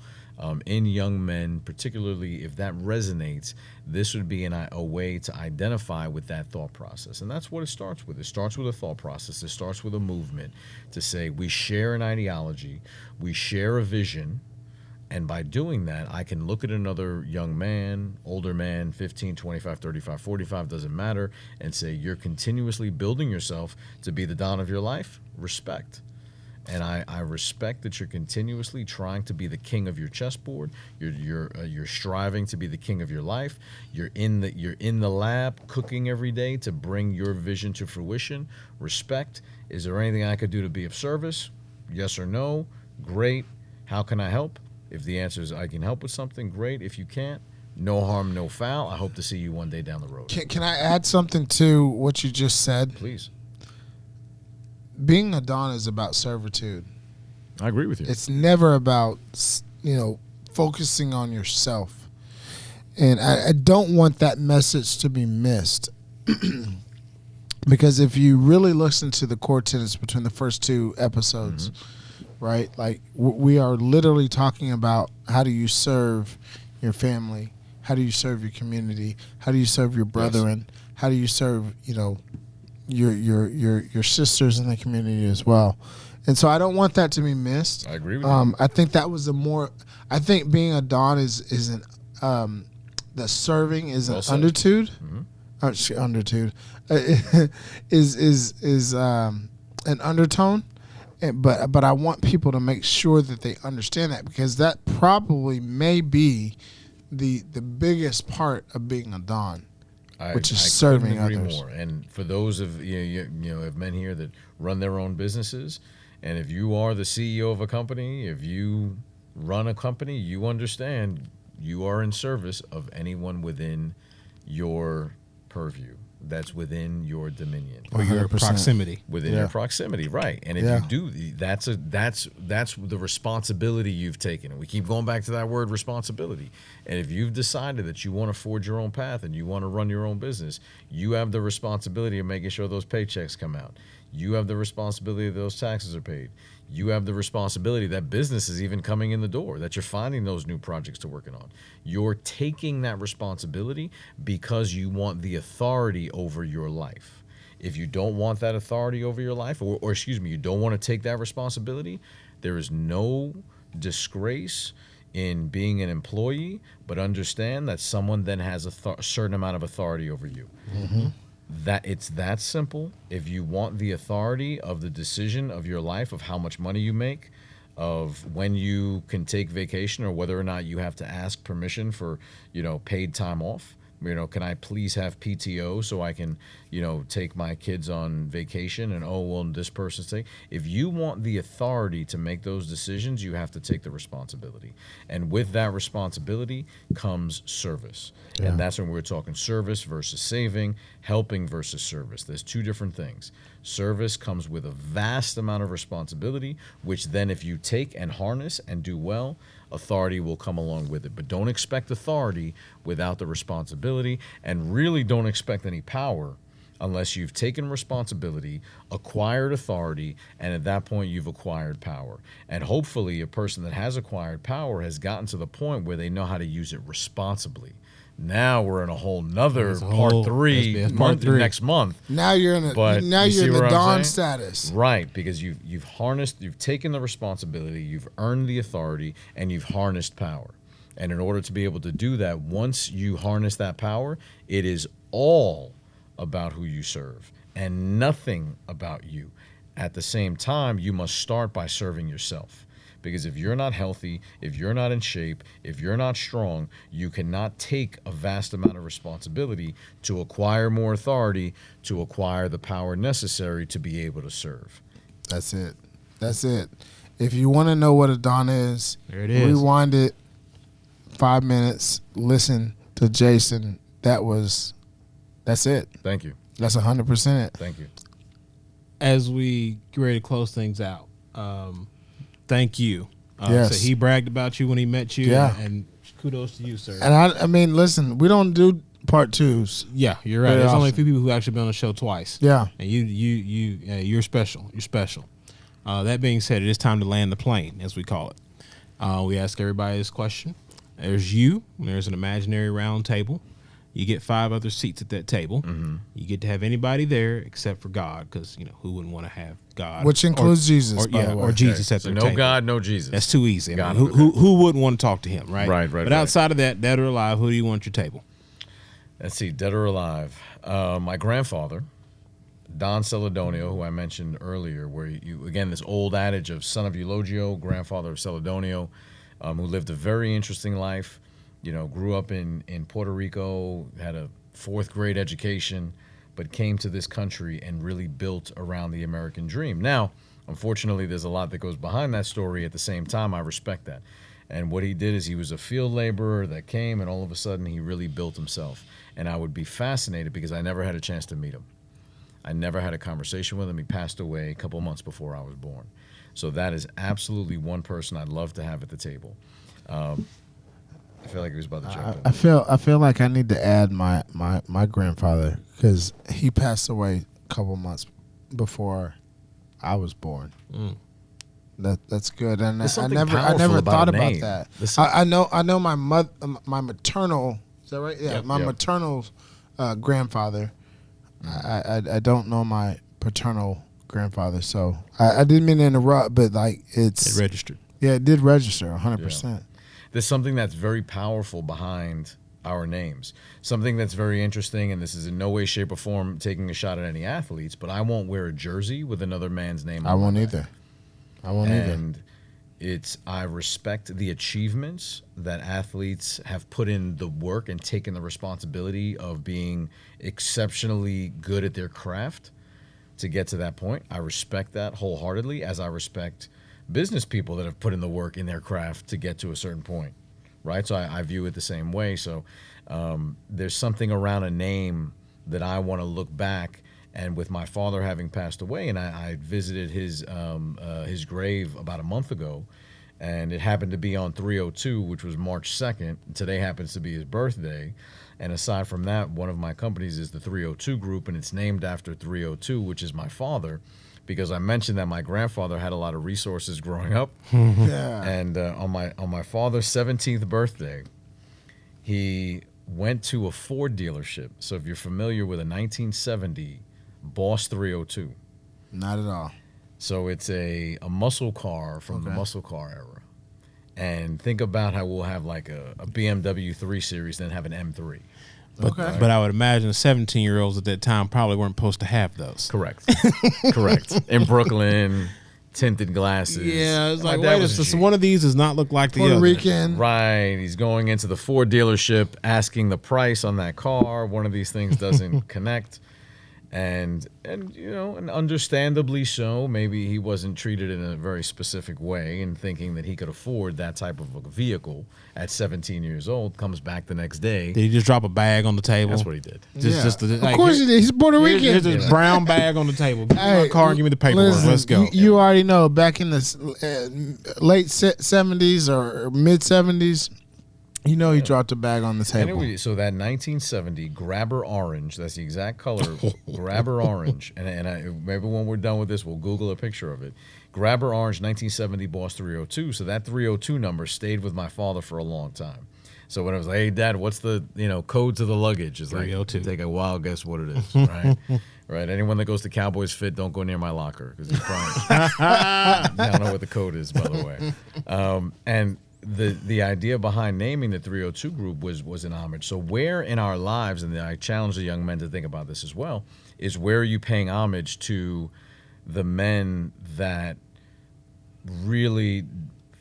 S3: in young men, particularly if that resonates, this would be a way to identify with that thought process. And that's what it starts with. It starts with a thought process. It starts with a movement to say we share an ideology, we share a vision, and by doing that, I can look at another young man, older man, 15, 25, 35, 45, doesn't matter, and say, you're continuously building yourself to be the Don of your life. Respect. And I respect that you're continuously trying to be the king of your chessboard. You're striving to be the king of your life. You're in the lab cooking every day to bring your vision to fruition. Respect. Is there anything I could do to be of service? Yes or no? Great. How can I help? If the answer is I can help with something, great. If you can't, no harm, no foul. I hope to see you one day down the road.
S1: Can I add something to what you just said?
S3: Please.
S1: Being a Don is about servitude.
S3: I agree with you.
S1: It's never about, focusing on yourself. And I don't want that message to be missed. Because if you really listen to the core tenets between the first two episodes, right? Like we are literally talking about how do you serve your family? How do you serve your community? How do you serve your brethren? How do you serve, your sisters in the community as well? And so I don't want that to be missed.
S3: I agree with you.
S1: I think that was I think being a Don is an the serving is
S3: Well
S1: an
S3: said.
S1: undertude. Undertude is an undertone, but I want people to make sure that they understand that, because that probably may be the biggest part of being a Don, which is serving
S3: couldn't agree
S1: others.
S3: more. And for those of of men here that run their own businesses, and if you are the CEO of a company, if you run a company, you understand you are in service of anyone within your purview. That's within your dominion.
S2: Or your
S1: 100%.
S2: proximity.
S3: Within your proximity, right? And if you do, that's the responsibility you've taken. And we keep going back to that word responsibility. And if you've decided that you want to forge your own path and you want to run your own business, you have the responsibility of making sure those paychecks come out. You have the responsibility that those taxes are paid. You have the responsibility that business is even coming in the door, that you're finding those new projects to working on. You're taking that responsibility because you want the authority over your life. If you don't want that authority over your life, or excuse me, you don't want to take that responsibility, there is no disgrace in being an employee, but understand that someone then has a certain amount of authority over you. That it's that simple. If you want the authority of the decision of your life, of how much money you make, of when you can take vacation, or whether or not you have to ask permission for, paid time off. Can I please have PTO so I can, take my kids on vacation? And this person's thing. If you want the authority to make those decisions, you have to take the responsibility. And with that responsibility comes service. Yeah. And that's when we're talking service versus saving, helping versus service. There's two different things. Service comes with a vast amount of responsibility, which then if you take and harness and do well, authority will come along with it. But don't expect authority without the responsibility, and really don't expect any power unless you've taken responsibility, acquired authority, and at that point you've acquired power. And hopefully a person that has acquired power has gotten to the point where they know how to use it responsibly. Now we're in a whole nother part three next month.
S1: Now you're in the Don status.
S3: Right, because you've harnessed, you've taken the responsibility, you've earned the authority, and you've harnessed power. And in order to be able to do that, once you harness that power, it is all about who you serve and nothing about you. At the same time, you must start by serving yourself. Because if you're not healthy, if you're not in shape, if you're not strong, you cannot take a vast amount of responsibility to acquire more authority, to acquire the power necessary to be able to serve.
S1: That's it. That's it. If you want to know what a Don is,
S2: there it is.
S1: Rewind it 5 minutes, listen to Jason. That's it.
S3: Thank you.
S1: That's 100% it.
S3: Thank you.
S2: As we get ready to close things out, thank you.
S1: Yes.
S2: So he bragged about you when he met you.
S1: Yeah.
S2: And kudos to you, sir.
S1: And I mean, listen, we don't do part twos.
S2: Yeah, you're right. There's only a few people who actually been on the show twice.
S1: Yeah.
S2: And you're special. You're special. That being said, it is time to land the plane, as we call it. We ask everybody this question. There's you. There's an imaginary round table. You get 5 other seats at that table. Mm-hmm. You get to have anybody there except for God, because who wouldn't want to have God,
S1: which includes Jesus, by the way.
S2: or Jesus at their table.
S3: No God, no Jesus.
S2: That's too easy. I mean, who wouldn't want to talk to him, right?
S3: Right.
S2: But outside of that, dead or alive, who do you want at your table?
S3: Let's see, dead or alive. My grandfather, Don Celedonio, who I mentioned earlier, where again, this old adage of son of Eulogio, grandfather of Celedonio, who lived a very interesting life. Grew up in Puerto Rico, had a 4th grade education, but came to this country and really built around the American dream. Now, unfortunately, there's a lot that goes behind that story. At the same time, I respect that. And what he did is he was a field laborer that came, and all of a sudden he really built himself. And I would be fascinated because I never had a chance to meet him. I never had a conversation with him. He passed away a couple months before I was born. So that is absolutely one person I'd love to have at the table. I feel like he was about to jump in.
S1: I feel like I need to add my grandfather because he passed away a couple months before I was born. That's good, and
S3: There's
S1: I
S3: something
S1: never
S3: powerful about
S1: thought
S3: a
S1: about
S3: name.
S1: that.
S3: There's
S1: I know my my maternal. Is that right? Yeah,
S2: Yep.
S1: my
S3: Yep.
S1: maternal grandfather. I don't know my paternal grandfather, so I didn't mean to interrupt, but like
S2: It registered.
S1: it did register 100%.
S3: There's something that's very powerful behind our names. Something that's very interesting, and this is in no way, shape, or form taking a shot at any athletes, but I won't wear a jersey with another man's name on
S1: I
S3: my
S1: won't
S3: back.
S1: either. I won't either.
S3: And I respect the achievements that athletes have put in the work and taken the responsibility of being exceptionally good at their craft to get to that point. I respect that wholeheartedly, as I respect business people that have put in the work in their craft to get to a certain point, right? So I view it the same way. So there's something around a name that I want to look back. And with my father having passed away, and I visited his grave about a month ago, and it happened to be on 302, which was March 2nd. Today happens to be his birthday. And aside from that, one of my companies is the 302 Group, and it's named after 302, which is my father, because I mentioned that my grandfather had a lot of resources growing up.
S1: Yeah.
S3: And on my father's 17th birthday, he went to a Ford dealership. So if you're familiar with a 1970 Boss 302,
S1: Not at all.
S3: so it's a muscle car from the
S1: Okay.
S3: muscle car era. And think about how we'll have like a BMW 3 Series, then have an M3.
S2: But,
S1: Okay.
S2: but I would imagine 17-year-olds at that time probably weren't supposed to have those.
S3: Correct. Correct. In Brooklyn, tinted glasses.
S2: Yeah, it's
S3: My
S2: like,
S3: dad
S2: wait,
S3: was a
S2: so
S3: G.
S2: one of these does not look like the
S1: Puerto
S2: other.
S1: Rican.
S3: Right. He's going into the Ford dealership asking the price on that car. One of these things doesn't connect. And and understandably so, maybe he wasn't treated in a very specific way, and thinking that he could afford that type of a vehicle at 17 years old, comes back the next day.
S2: Did he just drop a bag on the table?
S3: That's what he did.
S1: Of course he did. He's Puerto Rican.
S2: Here's this brown bag on the table. Give me my car and give me the paperwork.
S1: listen,
S2: Let's go.
S1: You already know back in the late 70s or mid 70s, he dropped a bag on the table.
S3: Anyway, so that 1970 Grabber Orange, that's the exact color, Grabber Orange, and maybe when we're done with this, we'll Google a picture of it. Grabber Orange 1970 Boss 302. So that 302 number stayed with my father for a long time. So when I was like, hey, Dad, what's the code to the luggage? It's like,
S2: 302.
S3: take a wild guess what it is, right? Right. Anyone that goes to Cowboys Fit, don't go near my locker, because he's probably, I don't know what the code is, by the way. And the idea behind naming the 302 Group was an homage. So where in our lives, and I challenge the young men to think about this as well, is where are you paying homage to the men that really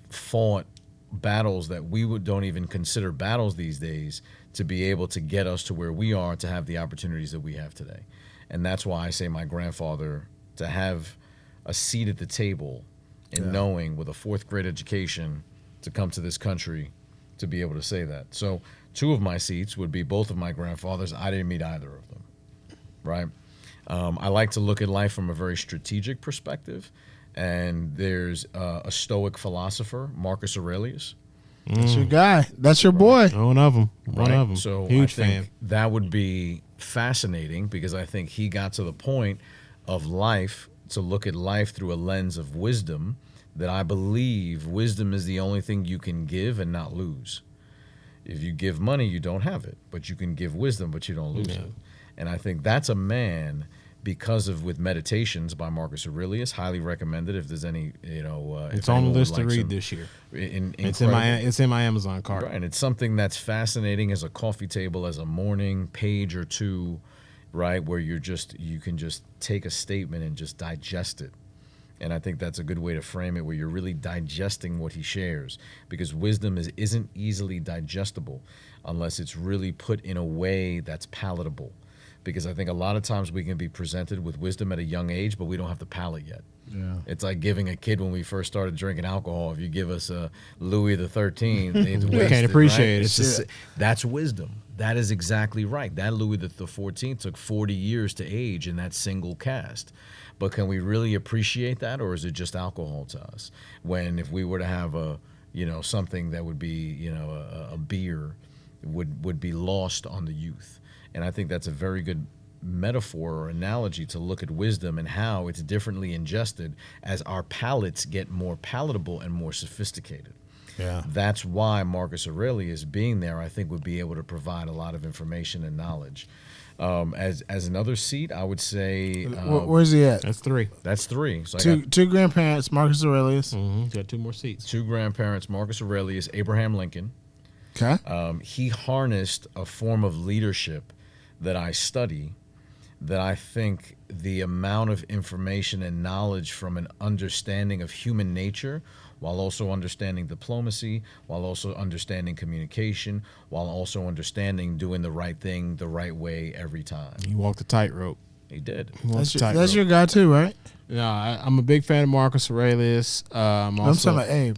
S3: fought battles that don't even consider battles these days, to be able to get us to where we are, to have the opportunities that we have today. And that's why I say my grandfather, to have a seat at the table in knowing, with a 4th grade education, to come to this country, to be able to say that. So 2 of my seats would be both of my grandfathers. I didn't meet either of them, right? I like to look at life from a very strategic perspective, and there's a Stoic philosopher, Marcus Aurelius.
S1: That's your guy. That's your boy.
S2: One of them. One
S3: Right?
S2: of them.
S3: So
S2: Huge
S3: I think
S2: fan.
S3: that would be fascinating, because I think he got to the point of life to look at life through a lens of wisdom, that I believe wisdom is the only thing you can give and not lose. If you give money, you don't have it, but you can give wisdom, but you don't lose it. And I think that's a man, because of with Meditations by Marcus Aurelius, highly recommended if there's any,
S2: It's on the list to read this year. It's in my Amazon cart.
S3: Right, and it's something that's fascinating as a coffee table, as a morning page or two, right, where you can just take a statement and just digest it. And I think that's a good way to frame it, where you're really digesting what he shares, because wisdom isn't easily digestible unless it's really put in a way that's palatable. Because I think a lot of times we can be presented with wisdom at a young age, but we don't have the palate yet.
S1: Yeah.
S3: It's like giving a kid, when we first started drinking alcohol, if you give us a Louis the 13th, it's
S2: We can't appreciate it.
S3: It's just, that's wisdom. that is exactly right. That Louis the XIV took 40 years to age in that single cast. But can we really appreciate that, or is it just alcohol to us? When if we were to have something that would be, a beer would be lost on the youth. And I think that's a very good metaphor or analogy to look at wisdom and how it's differently ingested as our palates get more palatable and more sophisticated.
S1: Yeah.
S3: That's why Marcus Aurelius being there, I think, would be able to provide a lot of information and knowledge. As another seat, I would say
S1: Where's he at?
S2: That's 3.
S3: that's 3. So I
S1: Two
S3: got
S1: two grandparents, Marcus Aurelius.
S2: Got 2 more seats.
S3: 2 grandparents, Marcus Aurelius, Abraham Lincoln.
S1: Okay.
S3: He harnessed a form of leadership that I study, that I think the amount of information and knowledge from an understanding of human nature, while also understanding diplomacy, while also understanding communication, while also understanding doing the right thing the right way every time.
S2: He walked the tightrope.
S3: He did.
S1: That's your guy too, right?
S2: No, I'm a big fan of Marcus Aurelius. I'm
S1: I'm
S2: also
S1: talking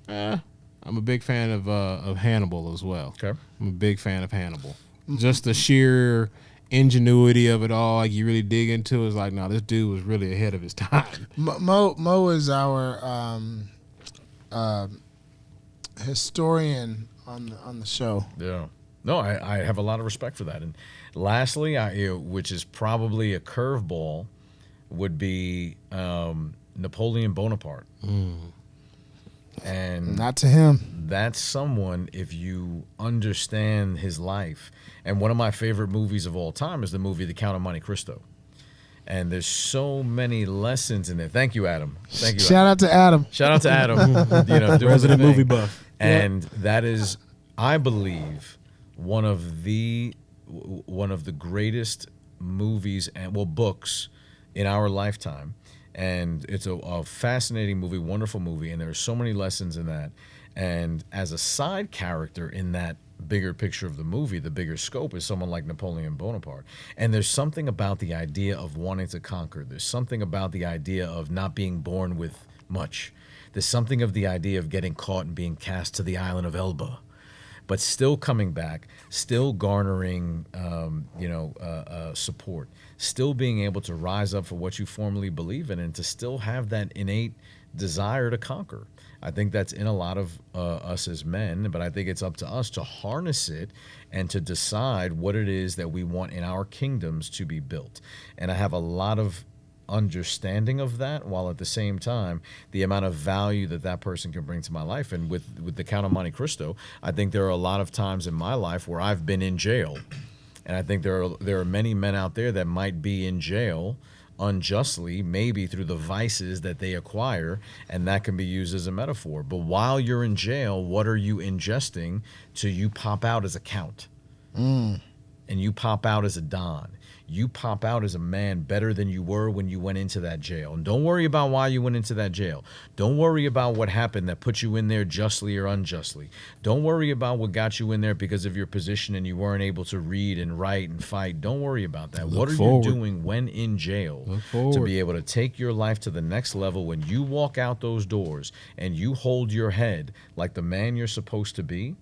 S1: about Abe.
S2: I'm a big fan of Hannibal as well.
S3: Okay.
S2: I'm a big fan of Hannibal. Just the sheer ingenuity of it all, like you really dig into it, is like, no, this dude was really ahead of his time.
S1: Mo is our historian on the show.
S3: Yeah. No, I have a lot of respect for that. And lastly, which is probably a curveball, would be Napoleon Bonaparte. And
S1: Not to him.
S3: that's someone, if you understand his life, and one of my favorite movies of all time is the movie The Count of Monte Cristo. And there's so many lessons in there. Thank you, Adam. Thank you.
S1: Shout out to Adam.
S3: Shout out to Adam. Doing
S2: Resident
S3: the thing.
S2: movie buff.
S3: And that is, I believe, one of the greatest movies and books in our lifetime. And it's a fascinating movie, wonderful movie, and there are so many lessons in that. And as a side character in that bigger picture of the movie, the bigger scope, is someone like Napoleon Bonaparte. And there's something about the idea of wanting to conquer. There's something about the idea of not being born with much. There's something of the idea of getting caught and being cast to the island of Elba, but still coming back, still garnering, support, still being able to rise up for what you formerly believe in, and to still have that innate desire to conquer. I think that's in a lot of us as men, but I think it's up to us to harness it and to decide what it is that we want in our kingdoms to be built. And I have a lot of understanding of that, while at the same time the amount of value that person can bring to my life. And with the Count of Monte Cristo, I think there are a lot of times in my life where I've been in jail, and I think there are many men out there that might be in jail unjustly, maybe through the vices that they acquire, and that can be used as a metaphor. But while you're in jail, what are you ingesting till you pop out as a count? And you pop out as a don. You pop out as a man better than you were when you went into that jail. And don't worry about why you went into that jail. Don't worry about what happened that put you in there justly or unjustly. Don't worry about what got you in there because of your position and you weren't able to read and write and fight. Don't worry about that. What are you doing when in jail to be able to take your life to the next level when you walk out those doors and you hold your head like the man you're supposed to be?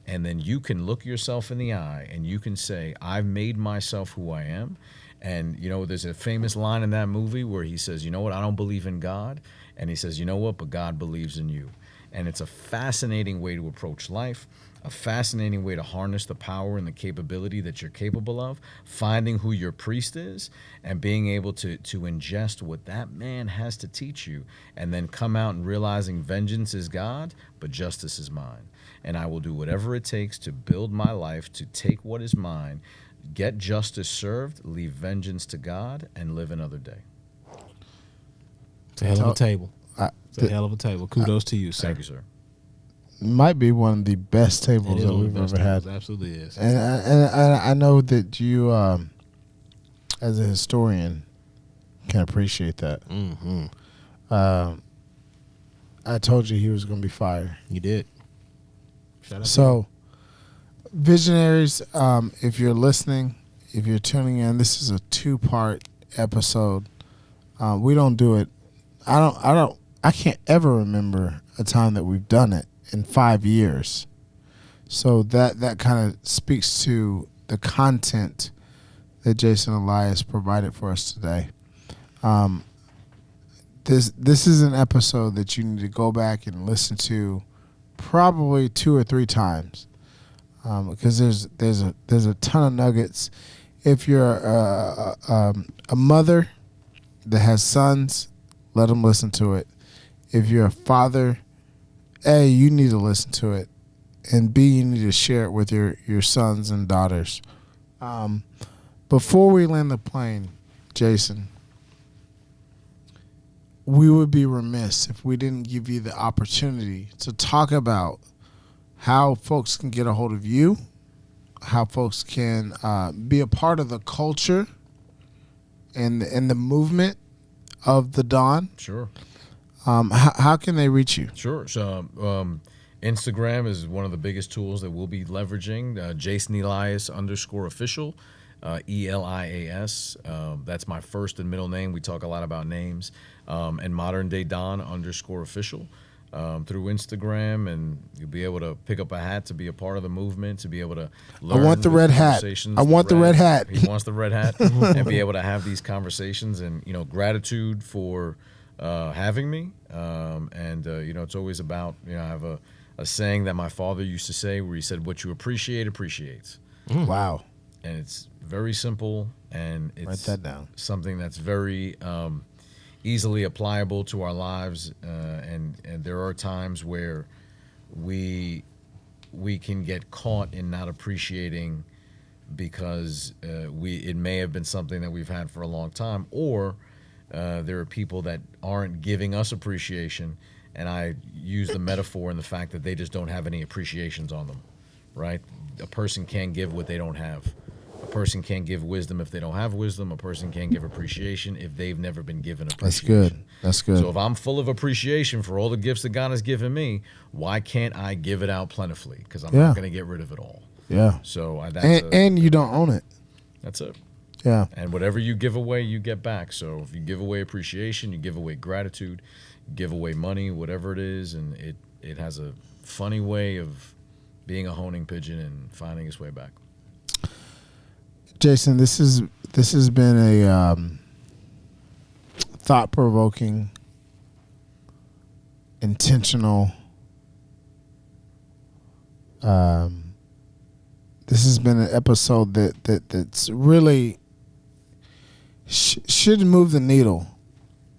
S3: And then you can look yourself in the eye and you can say, I've made myself who I am. And, there's a famous line in that movie where he says, you know what, I don't believe in God. And he says, you know what, but God believes in you. And it's a fascinating way to approach life, a fascinating way to harness the power and the capability that you're capable of, finding who your priest is and being able to ingest what that man has to teach you, and then come out and realizing vengeance is God, but justice is mine. And I will do whatever it takes to build my life, to take what is mine, get justice served, leave vengeance to God, and live another day.
S2: It's a hell of a table. It's a hell of a table. Kudos to you, sir.
S3: Thank you, sir.
S1: Might be one of the best tables that we've ever had.
S2: It absolutely is.
S1: And I know that you, as a historian, can appreciate that.
S2: Mm-hmm.
S1: I told you he was going to be fire.
S2: You did. Shout out
S1: So, visionaries, if you're listening, if you're tuning in, this is a 2-part episode. We don't do it. I can't ever remember a time that we've done it in 5 years. So that kind of speaks to the content that Jason Elias provided for us today. This is an episode that you need to go back and listen to probably 2 or 3 times, because there's a ton of nuggets. If you're a mother that has sons, let them listen to it. If you're a father, A, you need to listen to it, and B, you need to share it with your sons and daughters. Before we land the plane, Jason, we would be remiss if we didn't give you the opportunity to talk about how folks can get a hold of you, how folks can be a part of the culture and the movement of the Dawn.
S3: Sure.
S1: How can they reach you?
S3: Sure. So Instagram is one of the biggest tools that we'll be leveraging. Jason Elias _official, ELIAS. That's my first and middle name. We talk a lot about names. And Modern Day Don _official through Instagram, and you'll be able to pick up a hat to be a part of the movement, to be able to learn.
S1: I want the red hat. I want the red hat.
S3: He wants the red hat, and be able to have these conversations. And gratitude for having me. It's always about I have a saying that my father used to say where he said, "What you appreciate appreciates."
S1: Wow.
S3: And it's very simple, and it's
S1: Write that down.
S3: something that's very easily applicable to our lives, and there are times where we can get caught in not appreciating because it may have been something that we've had for a long time, or there are people that aren't giving us appreciation, and I use the metaphor in the fact that they just don't have any appreciations on them, right? A person can't give what they don't have. A person can't give wisdom if they don't have wisdom. A person can't give appreciation if they've never been given appreciation.
S1: That's good.
S3: So if I'm full of appreciation for all the gifts that God has given me, why can't I give it out plentifully? Because I'm not going to get rid of it all.
S1: Yeah.
S3: So
S1: and you don't own it.
S3: That's it.
S1: Yeah.
S3: And whatever you give away, you get back. So if you give away appreciation, you give away gratitude, you give away money, whatever it is, and it has a funny way of being a honing pigeon and finding its way back.
S1: Jason, this has been a thought-provoking, intentional. This has been an episode that's really should move the needle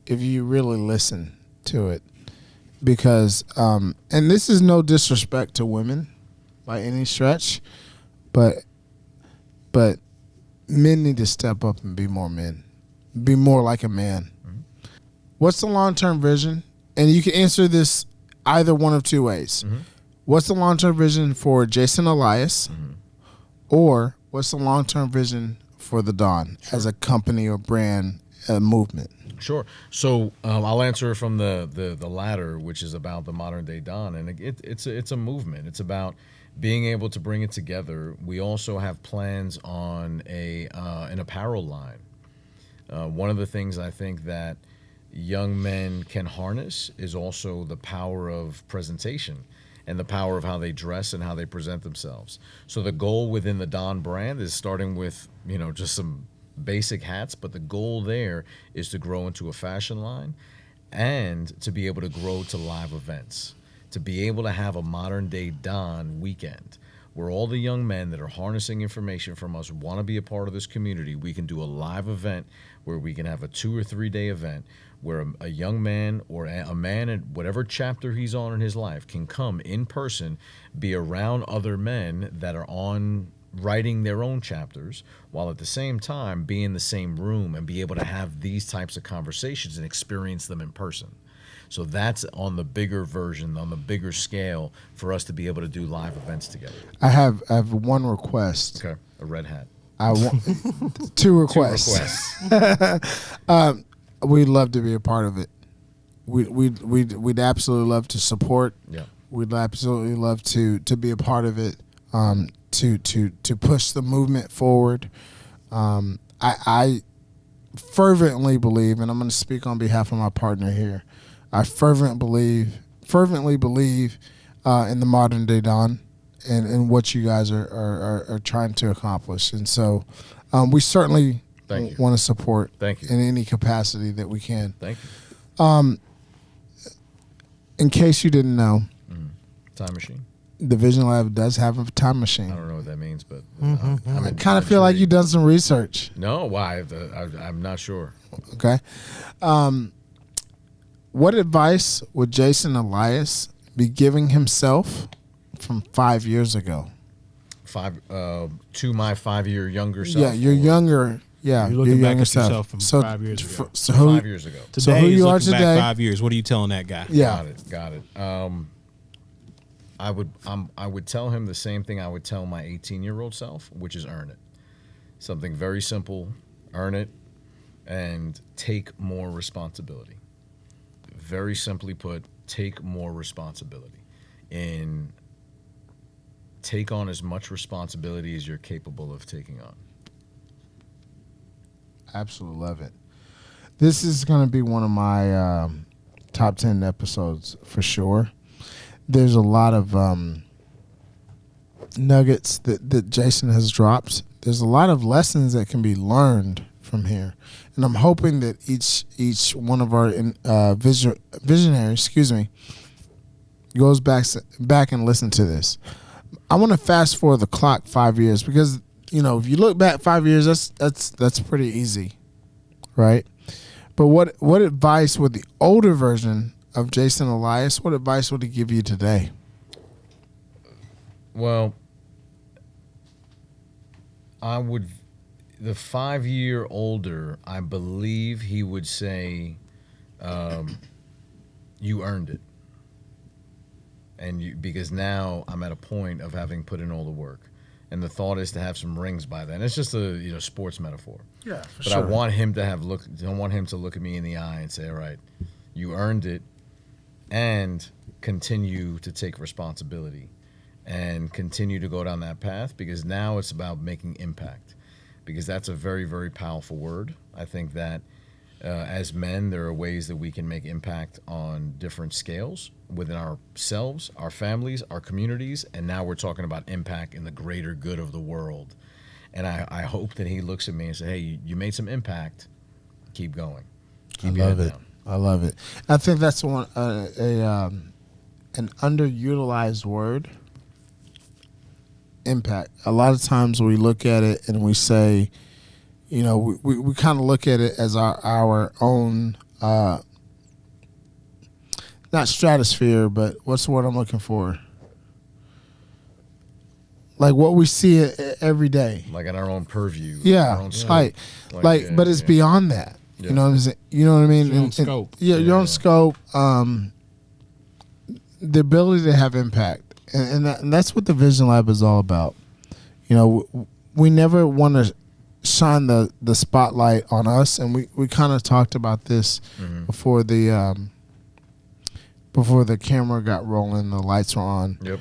S1: if you really listen to it, because and this is no disrespect to women by any stretch, but men need to step up and be more men, be more like a man. Mm-hmm. What's the long-term vision? And you can answer this either one of 2 ways. Mm-hmm. What's the long-term vision for Jason Elias, or what's the long-term vision for the Dawn as a company or brand, a movement?
S3: Sure. So I'll answer from the latter, which is about the Modern Day Dawn, and it's a movement. It's about being able to bring it together. We also have plans on an apparel line. One of the things I think that young men can harness is also the power of presentation and the power of how they dress and how they present themselves. So the goal within the Dawn brand is starting with just some basic hats, but the goal there is to grow into a fashion line and to be able to grow to live events, to be able to have a Modern Day Dawn weekend where all the young men that are harnessing information from us want to be a part of this community. We can do a live event where we can have a 2 or 3 day event where a young man or a man in whatever chapter he's on in his life can come in person, be around other men that are on writing their own chapters, while at the same time be in the same room and be able to have these types of conversations and experience them in person. So that's on the bigger version, on the bigger scale, for us to be able to do live events together.
S1: I have one request.
S3: Okay, a red hat.
S1: I want 2 requests.
S3: 2 requests.
S1: We'd love to be a part of it. We'd absolutely love to support.
S3: Yeah.
S1: We'd absolutely love to be a part of it. To push the movement forward. I fervently believe, and I'm going to speak on behalf of my partner here, I fervently believe in the Modern Day Dawn, and what you guys are trying to accomplish. And so we certainly
S3: Thank you.
S1: want to support
S3: Thank you.
S1: in any capacity that we can.
S3: Thank you.
S1: In case you didn't know,
S3: Time machine.
S1: the Vision Lab does have a time machine.
S3: I don't know what that means, but
S1: I kind of feel like you've done some research.
S3: No, why? I'm not sure.
S1: Okay. What advice would Jason Elias be giving himself from 5 years ago?
S3: To my 5-year younger self.
S1: Yeah, you're younger. Yeah,
S2: You're looking
S1: your
S2: back
S1: younger
S2: at yourself from 5 years ago.
S1: So who,
S3: 5 years ago.
S2: Today,
S1: so who
S2: he's
S1: you are
S2: looking back
S1: today?
S2: 5 years. What are you telling that guy?
S1: Yeah.
S3: Got it. I would tell him the same thing I would tell my 18-year-old self, which is earn it. Something very simple, earn it, and take more responsibility. Very simply put, take more responsibility. And take on as much responsibility as you're capable of taking on.
S1: Absolutely love it. This is going to be one of my top 10 episodes for sure. There's a lot of nuggets that Jason has dropped. There's a lot of lessons that can be learned from here. And I'm hoping that each one of our visionaries, goes back and listen to this. I want to fast forward the clock 5 years because, if you look back 5 years, that's pretty easy, right? But what advice would the older version of Jason Elias, what advice would he give you today?
S3: Well, the 5 year older, I believe he would say, you earned it. And because now I'm at a point of having put in all the work. And the thought is to have some rings by then. It's just a sports metaphor.
S1: Yeah, for
S3: But I want him to look at me in the eye and say, all right, you earned it, and continue to take responsibility and continue to go down that path, because now it's about making impact, because that's a very, very powerful word. I think that as men, there are ways that we can make impact on different scales within ourselves, our families, our communities, and now we're talking about impact in the greater good of the world. And I hope that he looks at me and says, hey, you made some impact. Keep going. Keep your head down.
S1: I love it. I think that's an underutilized word. Impact. A lot of times we look at it and we say, we kind of look at it as our own, not stratosphere, but what's the word I'm looking for? Like what we see it every day.
S3: Like in our own purview.
S1: Yeah,
S3: our own scope.
S1: but it's beyond that.
S3: Yeah.
S1: You know what I'm saying? You know what I mean?
S2: Your own scope.
S1: Your own scope. The ability to have impact, and that's what the Vision Lab is all about. We never want to shine the spotlight on us, and we kind of talked about this before the camera got rolling, the lights were on.
S3: Yep.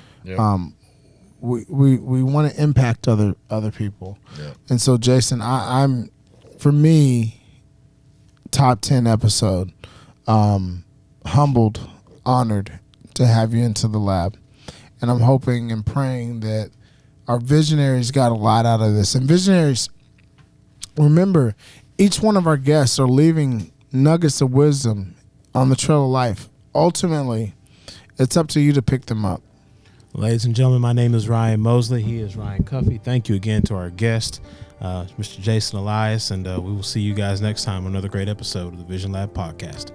S1: We want to impact other people.
S3: Yep.
S1: And so Jason, I'm for me, top 10 episode, humbled, honored to have you into the lab. And I'm hoping and praying that our visionaries got a lot out of this. And visionaries, remember, each one of our guests are leaving nuggets of wisdom on the trail of life. Ultimately, it's up to you to pick them up.
S2: Ladies and gentlemen, my name is Ryan Mosley. He is Ryan Cuffey. Thank you again to our guest, Mr. Jason Elias, and we will see you guys next time on another great episode of the Vision Lab podcast.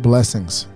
S1: Blessings.